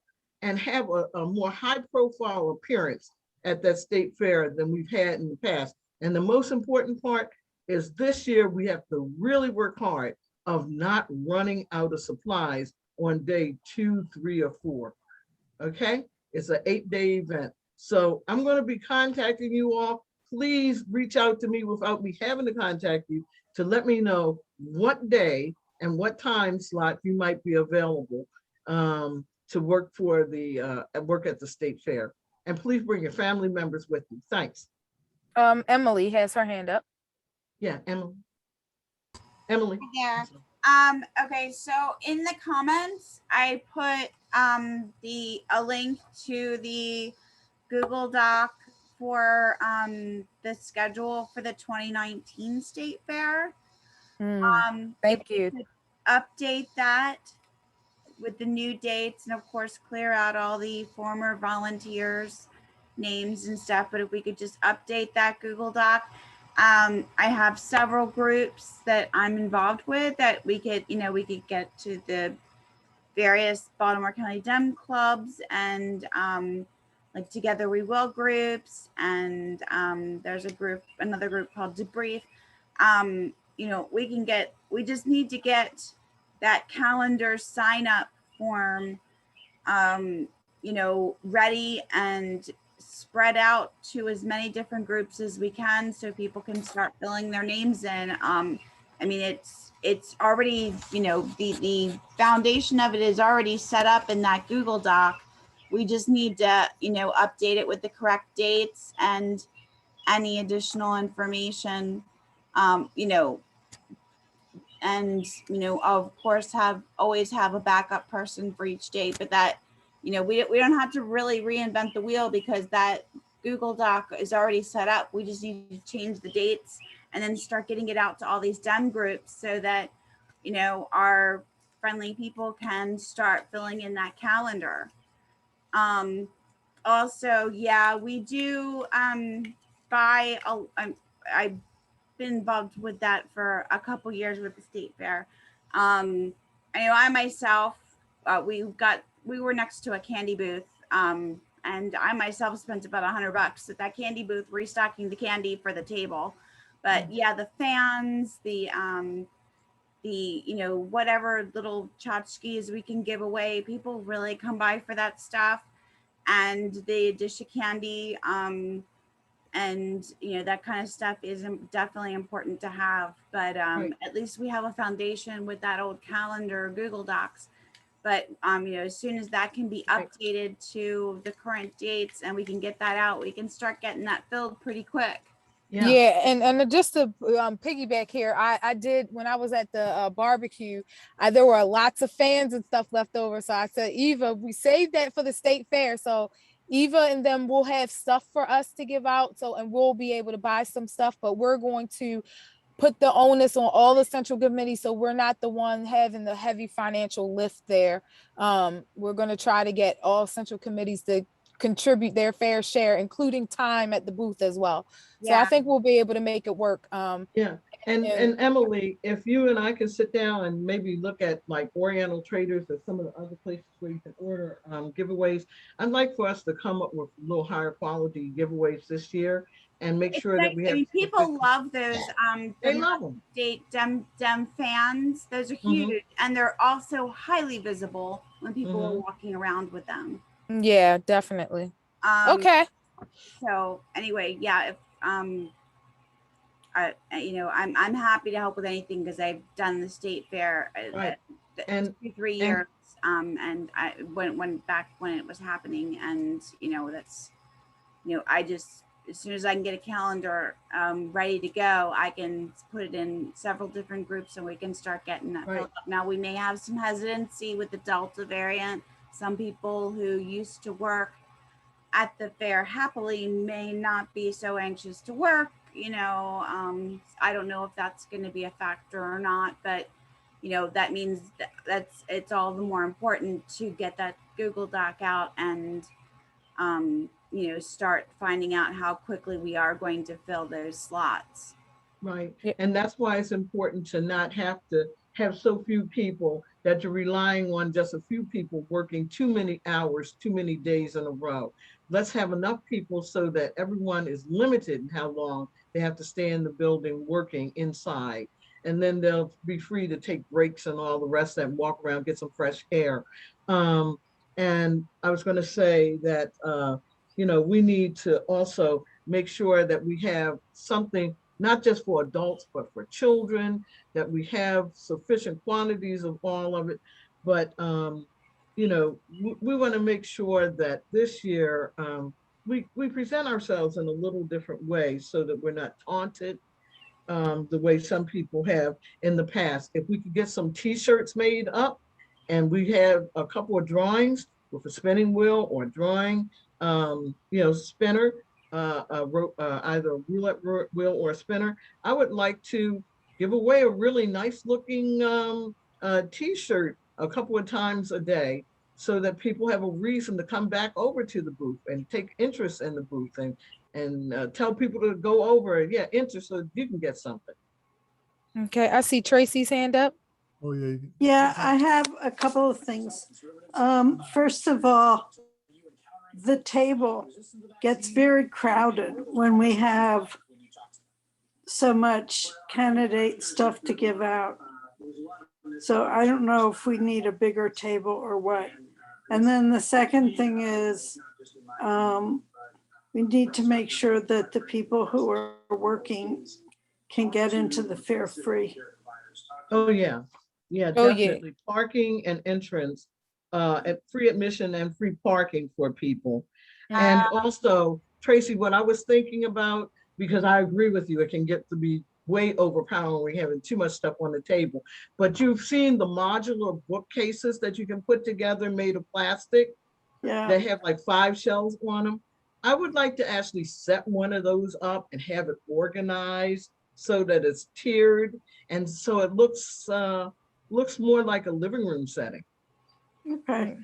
and have a more high-profile appearance at that state fair than we've had in the past. And the most important part is this year, we have to really work hard of not running out of supplies on day 2, 3, or 4. Okay? It's an 8-day event. So I'm going to be contacting you all. Please reach out to me without me having to contact you to let me know what day and what time slot you might be available to work for the work at the state fair. And please bring your family members with you. Thanks. Emily has her hand up. Yeah, Emily. Yeah. Okay, so in the comments, I put a link to the Google Doc for the schedule for the 2019 State Fair. Thank you. Update that with the new dates, and of course clear out all the former volunteers names and stuff, but if we could just update that Google Doc. I have several groups that I'm involved with that we could get to the various Baltimore County Dem clubs and like Together We Will groups, and there's another group called Debrief. We just need to get that calendar sign up form, ready and spread out to as many different groups as we can so people can start filling their names in. I mean, it's already, you know, the foundation of it is already set up in that Google Doc. We just need to, you know, update it with the correct dates and any additional information, you know, and, you know, of course, always have a backup person for each date, but that, you know, we don't have to really reinvent the wheel because that Google Doc is already set up. We just need to change the dates and then start getting it out to all these DEM groups so that, you know, our friendly people can start filling in that calendar. Also, yeah, we do buy I've been involved with that for a couple years with the state fair. I know I myself, we were next to a candy booth, and I myself spent about $100 at that candy booth restocking the candy for the table. But yeah, the fans, the you know, whatever little tchotchkes we can give away, people really come by for that stuff. And the dish of candy, and you know, that kind of stuff is definitely important to have. But at least we have a foundation with that old calendar, Google Docs. But you know, as soon as that can be updated to the current dates and we can get that out, we can start getting that filled pretty quick. Yeah, and just to piggyback here, I did when I was at the barbecue, there were lots of fans and stuff left over. So I said, Eva, we saved that for the state fair. So Eva and them will have stuff for us to give out. So, and we'll be able to buy some stuff, but we're going to put the onus on all the central committees. So we're not the one having the heavy financial lift there. We're going to try to get all central committees to contribute their fair share, including time at the booth as well. So I think we'll be able to make it work. Yeah. And Emily, if you and I can sit down and maybe look at like Oriental Traders or some of the other places where you can order giveaways, I'd like for us to come up with a little higher quality giveaways this year and make sure that we have. I mean, people love those. They love them. State Dem fans. Those are huge, and they're also highly visible when people are walking around with them. Yeah, definitely. Okay. So anyway, yeah, if you know, I'm happy to help with anything because I've done the state fair and 3 years. And I went back when it was happening, and you know, that's, you know, I just, as soon as I can get a calendar ready to go, I can put it in several different groups and we can start getting that filled up. Now we may have some hesitancy with the Delta variant. Some people who used to work at the fair happily may not be so anxious to work, you know. I don't know if that's going to be a factor or not, but you know, that means it's all the more important to get that Google Doc out and you know, start finding out how quickly we are going to fill those slots. Right. And that's why it's important to not have to have so few people that you're relying on just a few people working too many hours, too many days in a row. Let's have enough people so that everyone is limited in how long they have to stay in the building working inside. And then they'll be free to take breaks and all the rest of that, walk around, get some fresh air. And I was going to say that, you know, we need to also make sure that we have something, not just for adults, but for children, that we have sufficient quantities of all of it. But, you know, we want to make sure that this year we present ourselves in a little different way so that we're not taunted the way some people have in the past. If we could get some t-shirts made up and we have a couple of drawings with a spinning wheel or a drawing, you know, spinner, either a roulette wheel or a spinner, I would like to give away a really nice looking t-shirt a couple of times a day so that people have a reason to come back over to the booth and take interest in the booth and tell people to go over and enter so you can get something. Okay, I see Tracy's hand up. Oh, yeah. Yeah, I have a couple of things. First of all, the table gets very crowded when we have so much candidate stuff to give out. So I don't know if we need a bigger table or what. And then the second thing is we need to make sure that the people who are working can get into the fair free. Oh, yeah. Yeah, Oh, yeah. definitely. Parking and entrance, at free admission and free parking for people. And also, Tracy, what I was thinking about, because I agree with you, it can get to be way overpowering when we're having too much stuff on the table. But you've seen the modular bookcases that you can put together made of plastic. Yeah. They have like 5 shelves on them. I would like to actually set one of those up and have it organized so that it's tiered and so it looks more like a living room setting. Okay.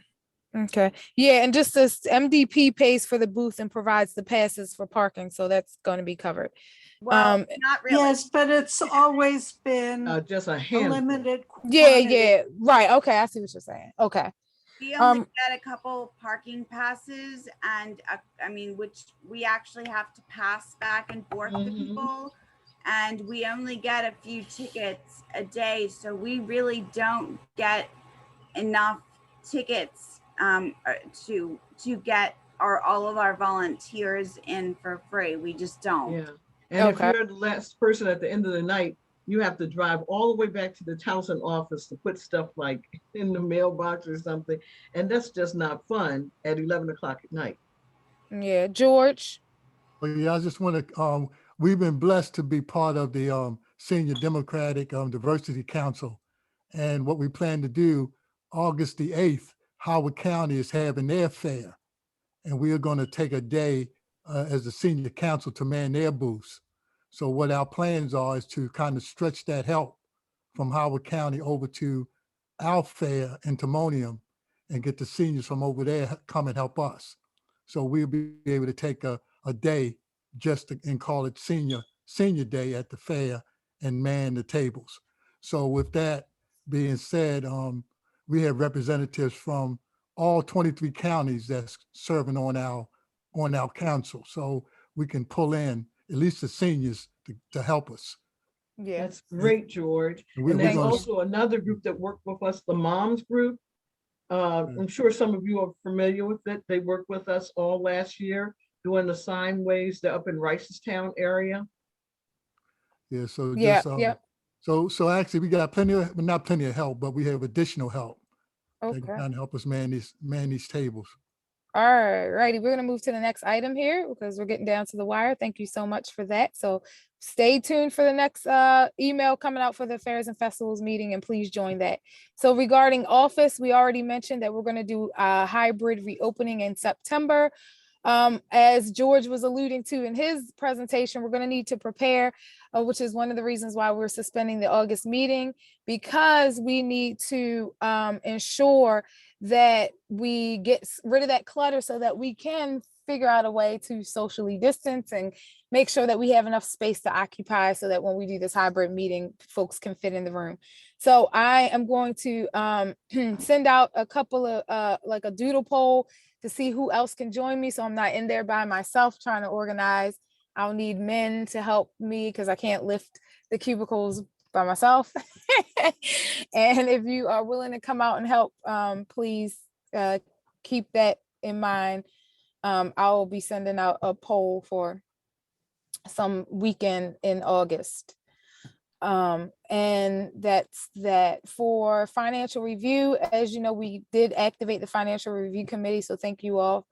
Okay. Yeah, and just this MDP pays for the booth and provides the passes for parking, so that's going to be covered. Well, not really. Yes, but it's always been Just a a handful. limited Yeah, quantity. yeah, right. Okay, I see what you're saying. Okay. We only get a couple parking passes and I mean, which we actually have to pass back and forth to people. And we only get a few tickets a day. So we really don't get enough tickets to get all of our volunteers in for free. We just don't. Yeah. And if you're the last person at the end of the night, you have to drive all the way back to the Townsend office to put stuff like in the mailbox or something. And that's just not fun at 11 o'clock at night. Yeah, George. Well, yeah, I just want to, we've been blessed to be part of the Senior Democratic Diversity Council. And what we plan to do, August the 8th, Howard County is having their fair. And we are going to take a day as the senior council to man their booths. So what our plans are is to kind of stretch that help from Howard County over to our fair in Timonium and get the seniors from over there come and help us. So we'll be able to take a day and call it senior day at the fair and man the tables. So with that being said, we have representatives from all 23 counties that's serving on our council. So we can pull in at least the seniors to help us. Yeah. That's great, George. And there's also another group that worked with us, the Moms Group. I'm sure some of you are familiar with it. They worked with us all last year doing the sine waves. They're up in Ricestown area. Yeah, so Yeah, just, yeah. So actually we got not plenty of help, but we have additional help that Okay. can kind of help us man these tables. All righty, we're gonna move to the next item here because we're getting down to the wire. Thank you so much for that. So stay tuned for the next email coming out for the Fairs and Festivals meeting, and please join that. So regarding office, we already mentioned that we're gonna do a hybrid reopening in September. As George was alluding to in his presentation, we're going to need to prepare, which is one of the reasons why we're suspending the August meeting, because we need to ensure that we get rid of that clutter so that we can figure out a way to socially distance and make sure that we have enough space to occupy so that when we do this hybrid meeting, folks can fit in the room. So I am going to send out a couple of like a doodle poll to see who else can join me. So I'm not in there by myself trying to organize. I'll need men to help me because I can't lift the cubicles by myself. And if you are willing to come out and help, please keep that in mind. I'll be sending out a poll for some weekend in August. And that's that. For financial review, as you know, we did activate the financial review committee. So thank you all.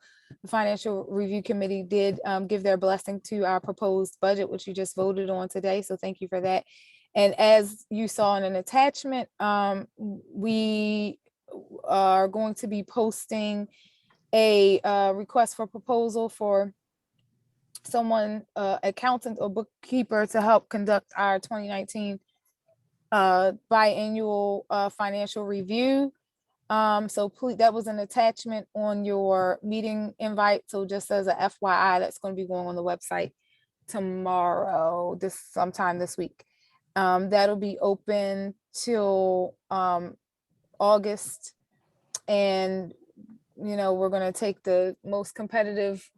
The financial review committee did give their blessing to our proposed budget, which you just voted on today. So thank you for that. And as you saw in an attachment, we are going to be posting a request for proposal for someone, accountant or bookkeeper, to help conduct our 2019 biannual financial review. So please, that was an attachment on your meeting invite. So just as a FYI, that's going to be going on the website tomorrow, sometime this week. That'll be open till August, and we're going to take the most competitive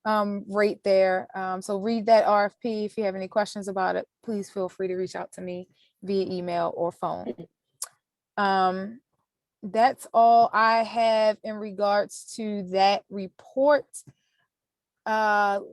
rate there. So read that RFP. If you have any questions about it, please feel free to reach out to me via email or phone. That's all I have in regards to that report. Let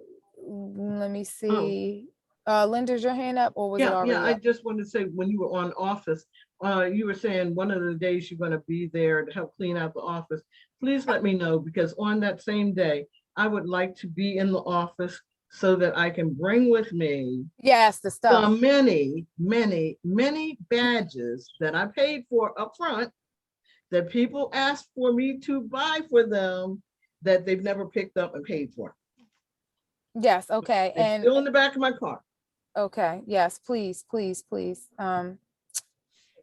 me see. Linda's your hand up, or was it Yeah, already I up? just wanted to say, when you were on office, you were saying one of the days you're gonna be there to help clean out the office. Please let me know, because on that same day, I would like to be in the office so that I can bring with me Yes, the the stuff. many badges that I paid for upfront, that people asked for me to buy for them, that they've never picked up and paid for. Yes, okay, They're and still in the back of my car. okay, yes, please, please, please.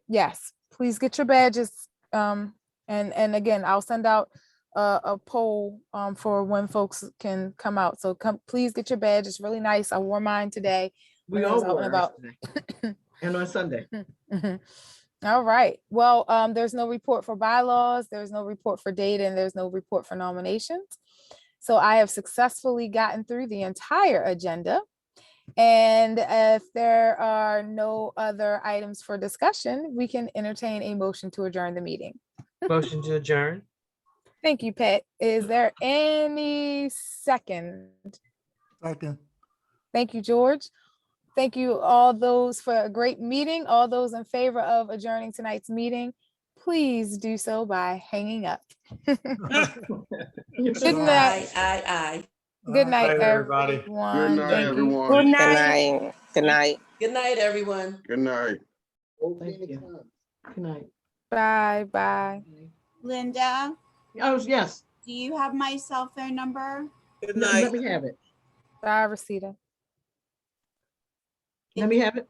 Yes, please get your badges. And again, I'll send out a poll for when folks can come out. So please get your badge. It's really nice. I wore mine today. We when I was all out wore and ours about. today. And on Sunday. Mhm. All right. Well, there's no report for bylaws, there's no report for data, and there's no report for nominations. So I have successfully gotten through the entire agenda. And if there are no other items for discussion, we can entertain a motion to adjourn the meeting. Motion to adjourn. Thank you, Pat. Is there any second? Second. Thank you, George. Thank you all those for a great meeting. All those in favor of adjourning tonight's meeting, please do so by hanging up. Good night. Aye. Good night, Night, everybody. everyone. Good night, Thank you. everyone. Good night. Good night. Good night, everyone. Good night. Thank you. Good night. Bye, bye. Linda, Oh, yes. do you have my cell phone number? Good No, night. let me have it. Bye, Rosita. Let me have it.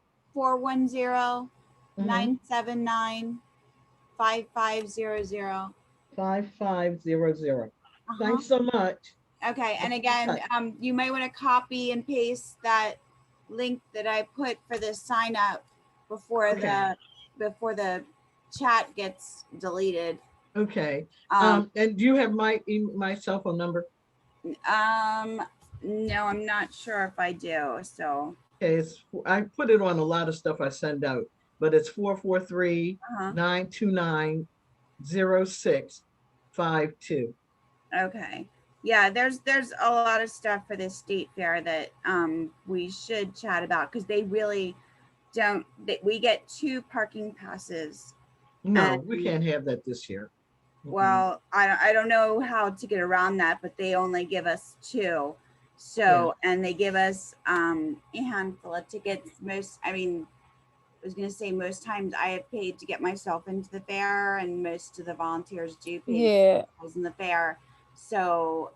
410-979-5500. 5500. Thanks so much. Okay, and again, you might want to copy and paste that link that I put for the sign up before Okay. the chat gets deleted. Okay. Um, And do you have my cell phone number? no, I'm not sure if I do. So Okay, I put it on a lot of stuff I send out, but it's 443-929-0652. okay. Yeah, there's a lot of stuff for this state fair that we should chat about, because they really don't. We get 2 parking passes. No, And- we can't have that this year. Well, I don't know how to get around that, but they only give us 2. So, and they give us a handful of tickets. I was going to say most times I have paid to get myself into the fair, and most of the volunteers do pay Yeah. in the fair. So,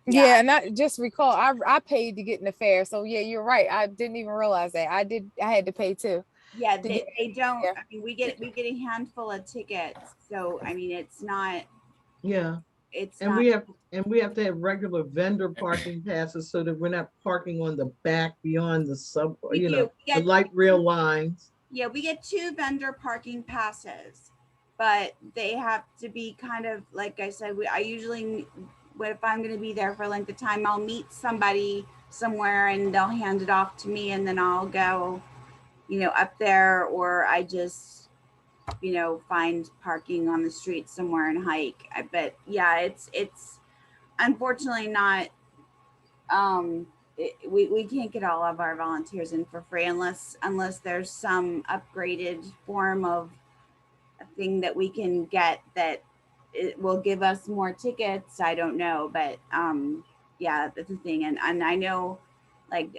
Yeah, and I just recall I paid to get in the fair. So yeah, you're right. I didn't even realize that. I had to pay too. yeah, to they get- don't. yeah. I mean, we get a handful of tickets. So, I mean, it's not. Yeah. It's And not. we have to have regular vendor parking passes so that we're not parking on the back beyond the We do. We the get- light rail lines. Yeah, we get 2 vendor parking passes, but they have to be kind of, like I said, I usually, if I'm going to be there for a length of time, I'll meet somebody somewhere and they'll hand it off to me, and then I'll go, up there, or I just, find parking on the street somewhere and hike. But yeah, it's unfortunately not, we can't get all of our volunteers in for free unless there's some upgraded form of a thing that we can get that it will give us more tickets. I don't know, but yeah, that's the thing. And I know, like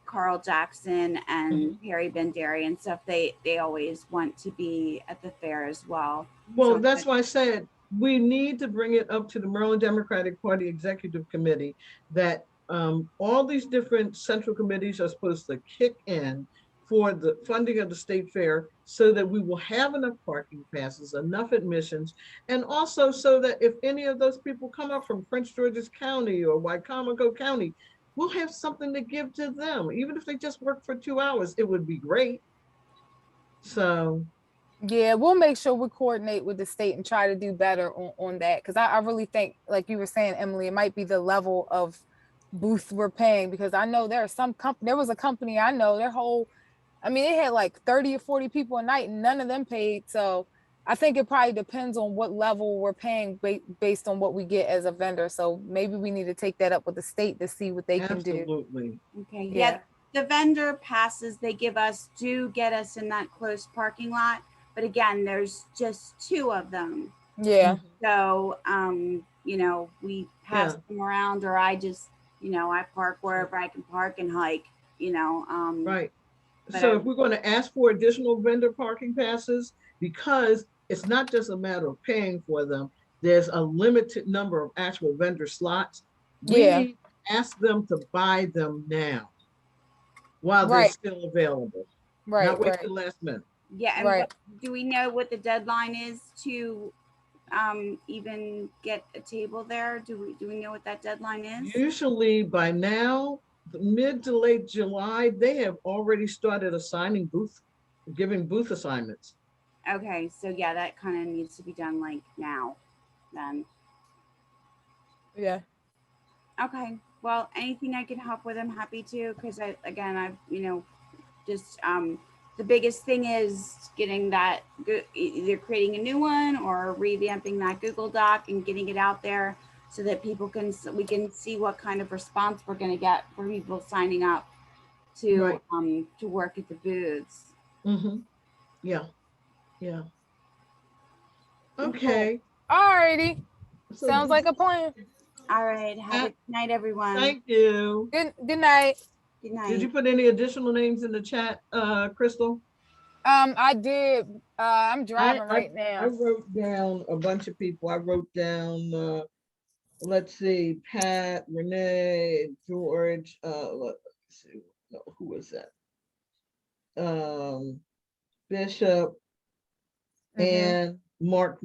Carl Jackson and Harry Bendary and stuff, they always want to be at the fair as well. Well, So- that's why I said we need to bring it up to the Maryland Democratic Party Executive Committee that all these different central committees are supposed to kick in for the funding of the state fair, so that we will have enough parking passes, enough admissions, and also so that if any of those people come up from Prince George's County or Wycomico County, we'll have something to give to them. Even if they just work for 2 hours, it would be great. So Yeah, we'll make sure we coordinate with the state and try to do better on that. Because I really think, like you were saying, Emily, it might be the level of booth we're paying, because I know there was a company I know, they had like 30 or 40 people a night and none of them paid. So I think it probably depends on what level we're paying based on what we get as a vendor. So maybe we need to take that up with the state to see what they can do. absolutely. Okay. Yeah. the vendor passes they give us do get us in that close parking lot. But again, there's just 2 of them. Yeah. So, you know, we pass them around, or I just, you know, I park wherever I can park and hike, you know. Right. but So I- if we're going to ask for additional vendor parking passes, because it's not just a matter of paying for them, there's a limited number of actual vendor slots. We Yeah. need to ask them to buy them now while they're Right. still available. Right. Not wait Right. till the last minute. Yeah, and Right. do we know what the deadline is to even get a table there? Do we know what that deadline is? Usually by now, mid to late July, they have already started assigning giving booth assignments. Okay, so yeah, that kind of needs to be done like now, then. Yeah. Okay, well, anything I can help with, I'm happy to, because I've, you know, just the biggest thing is getting that either creating a new one or revamping that Google Doc and getting it out there so that we can see what kind of response we're going to get for people signing up to work at the booths. Yeah. Yeah. Okay. All righty. So Sounds like a plan. All right. Have a good night, everyone. Thank you. Good night. Good night. Did you put any additional names in the chat, Crystal? I did. I'm driving right now. I wrote down a bunch of people. I wrote down, let's see, Pat, Renee, George, let's see, no, who was that? Bishop and Mark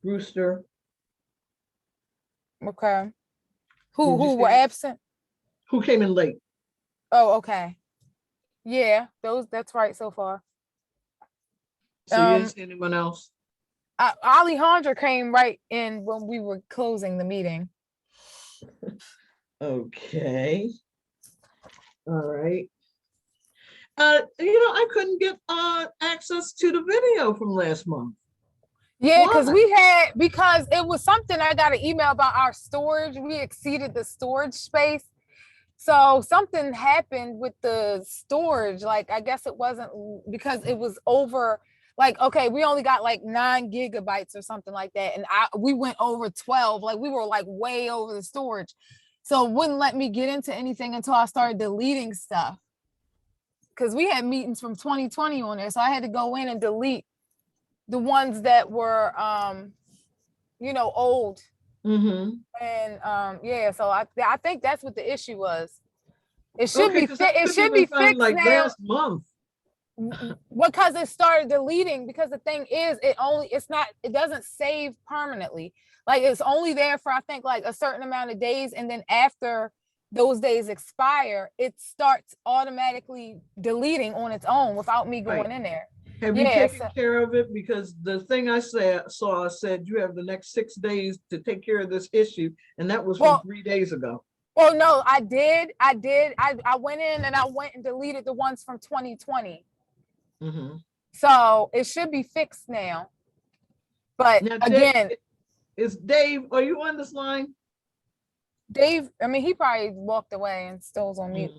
Brewster. Okay. Who were absent? Who came in late? Oh, okay. Yeah, that's right so far. So you didn't see anyone else? Alejandra came right in when we were closing the meeting. Okay. All right. You know, I couldn't get access to the video from last month. Yeah, because it was something. I got an email about our storage. We exceeded the storage space. So something happened with the storage. Like, I guess it wasn't because it was over, like, okay, we only got like 9 gigabytes or something like that. And we went over 12, like we were like way over the storage. So it wouldn't let me get into anything until I started deleting stuff. Because we had meetings from 2020 on there. So I had to go in and delete the ones that were, you know, old. And yeah, so I think that's what the issue was. It should be fixed like now. last month. Because it started deleting, because the thing is it doesn't save permanently. Like, it's only there for I think like a certain amount of days, and then after those days expire, it starts automatically deleting on its own without me going in there. Have you taken care of it? Because the thing I saw said you have the next 6 days to take care of this issue, and that was from 3 days ago. Oh no, I did. I went in and I went and deleted the ones from 2020. So it should be fixed now. But now, again, is Dave, are you on this line? Dave, I mean, he probably walked away and still was on mute.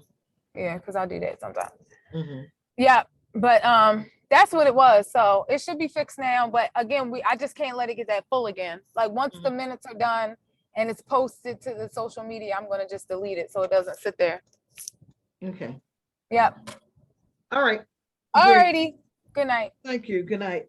Yeah, because I do that sometimes. Yeah, but that's what it was. So it should be fixed now. But again, I just can't let it get that full again. Like, once the minutes are done and it's posted to the social media, I'm gonna just delete it so it doesn't sit there. Okay. Yep. All right. All righty. Good night. Thank you. Good night.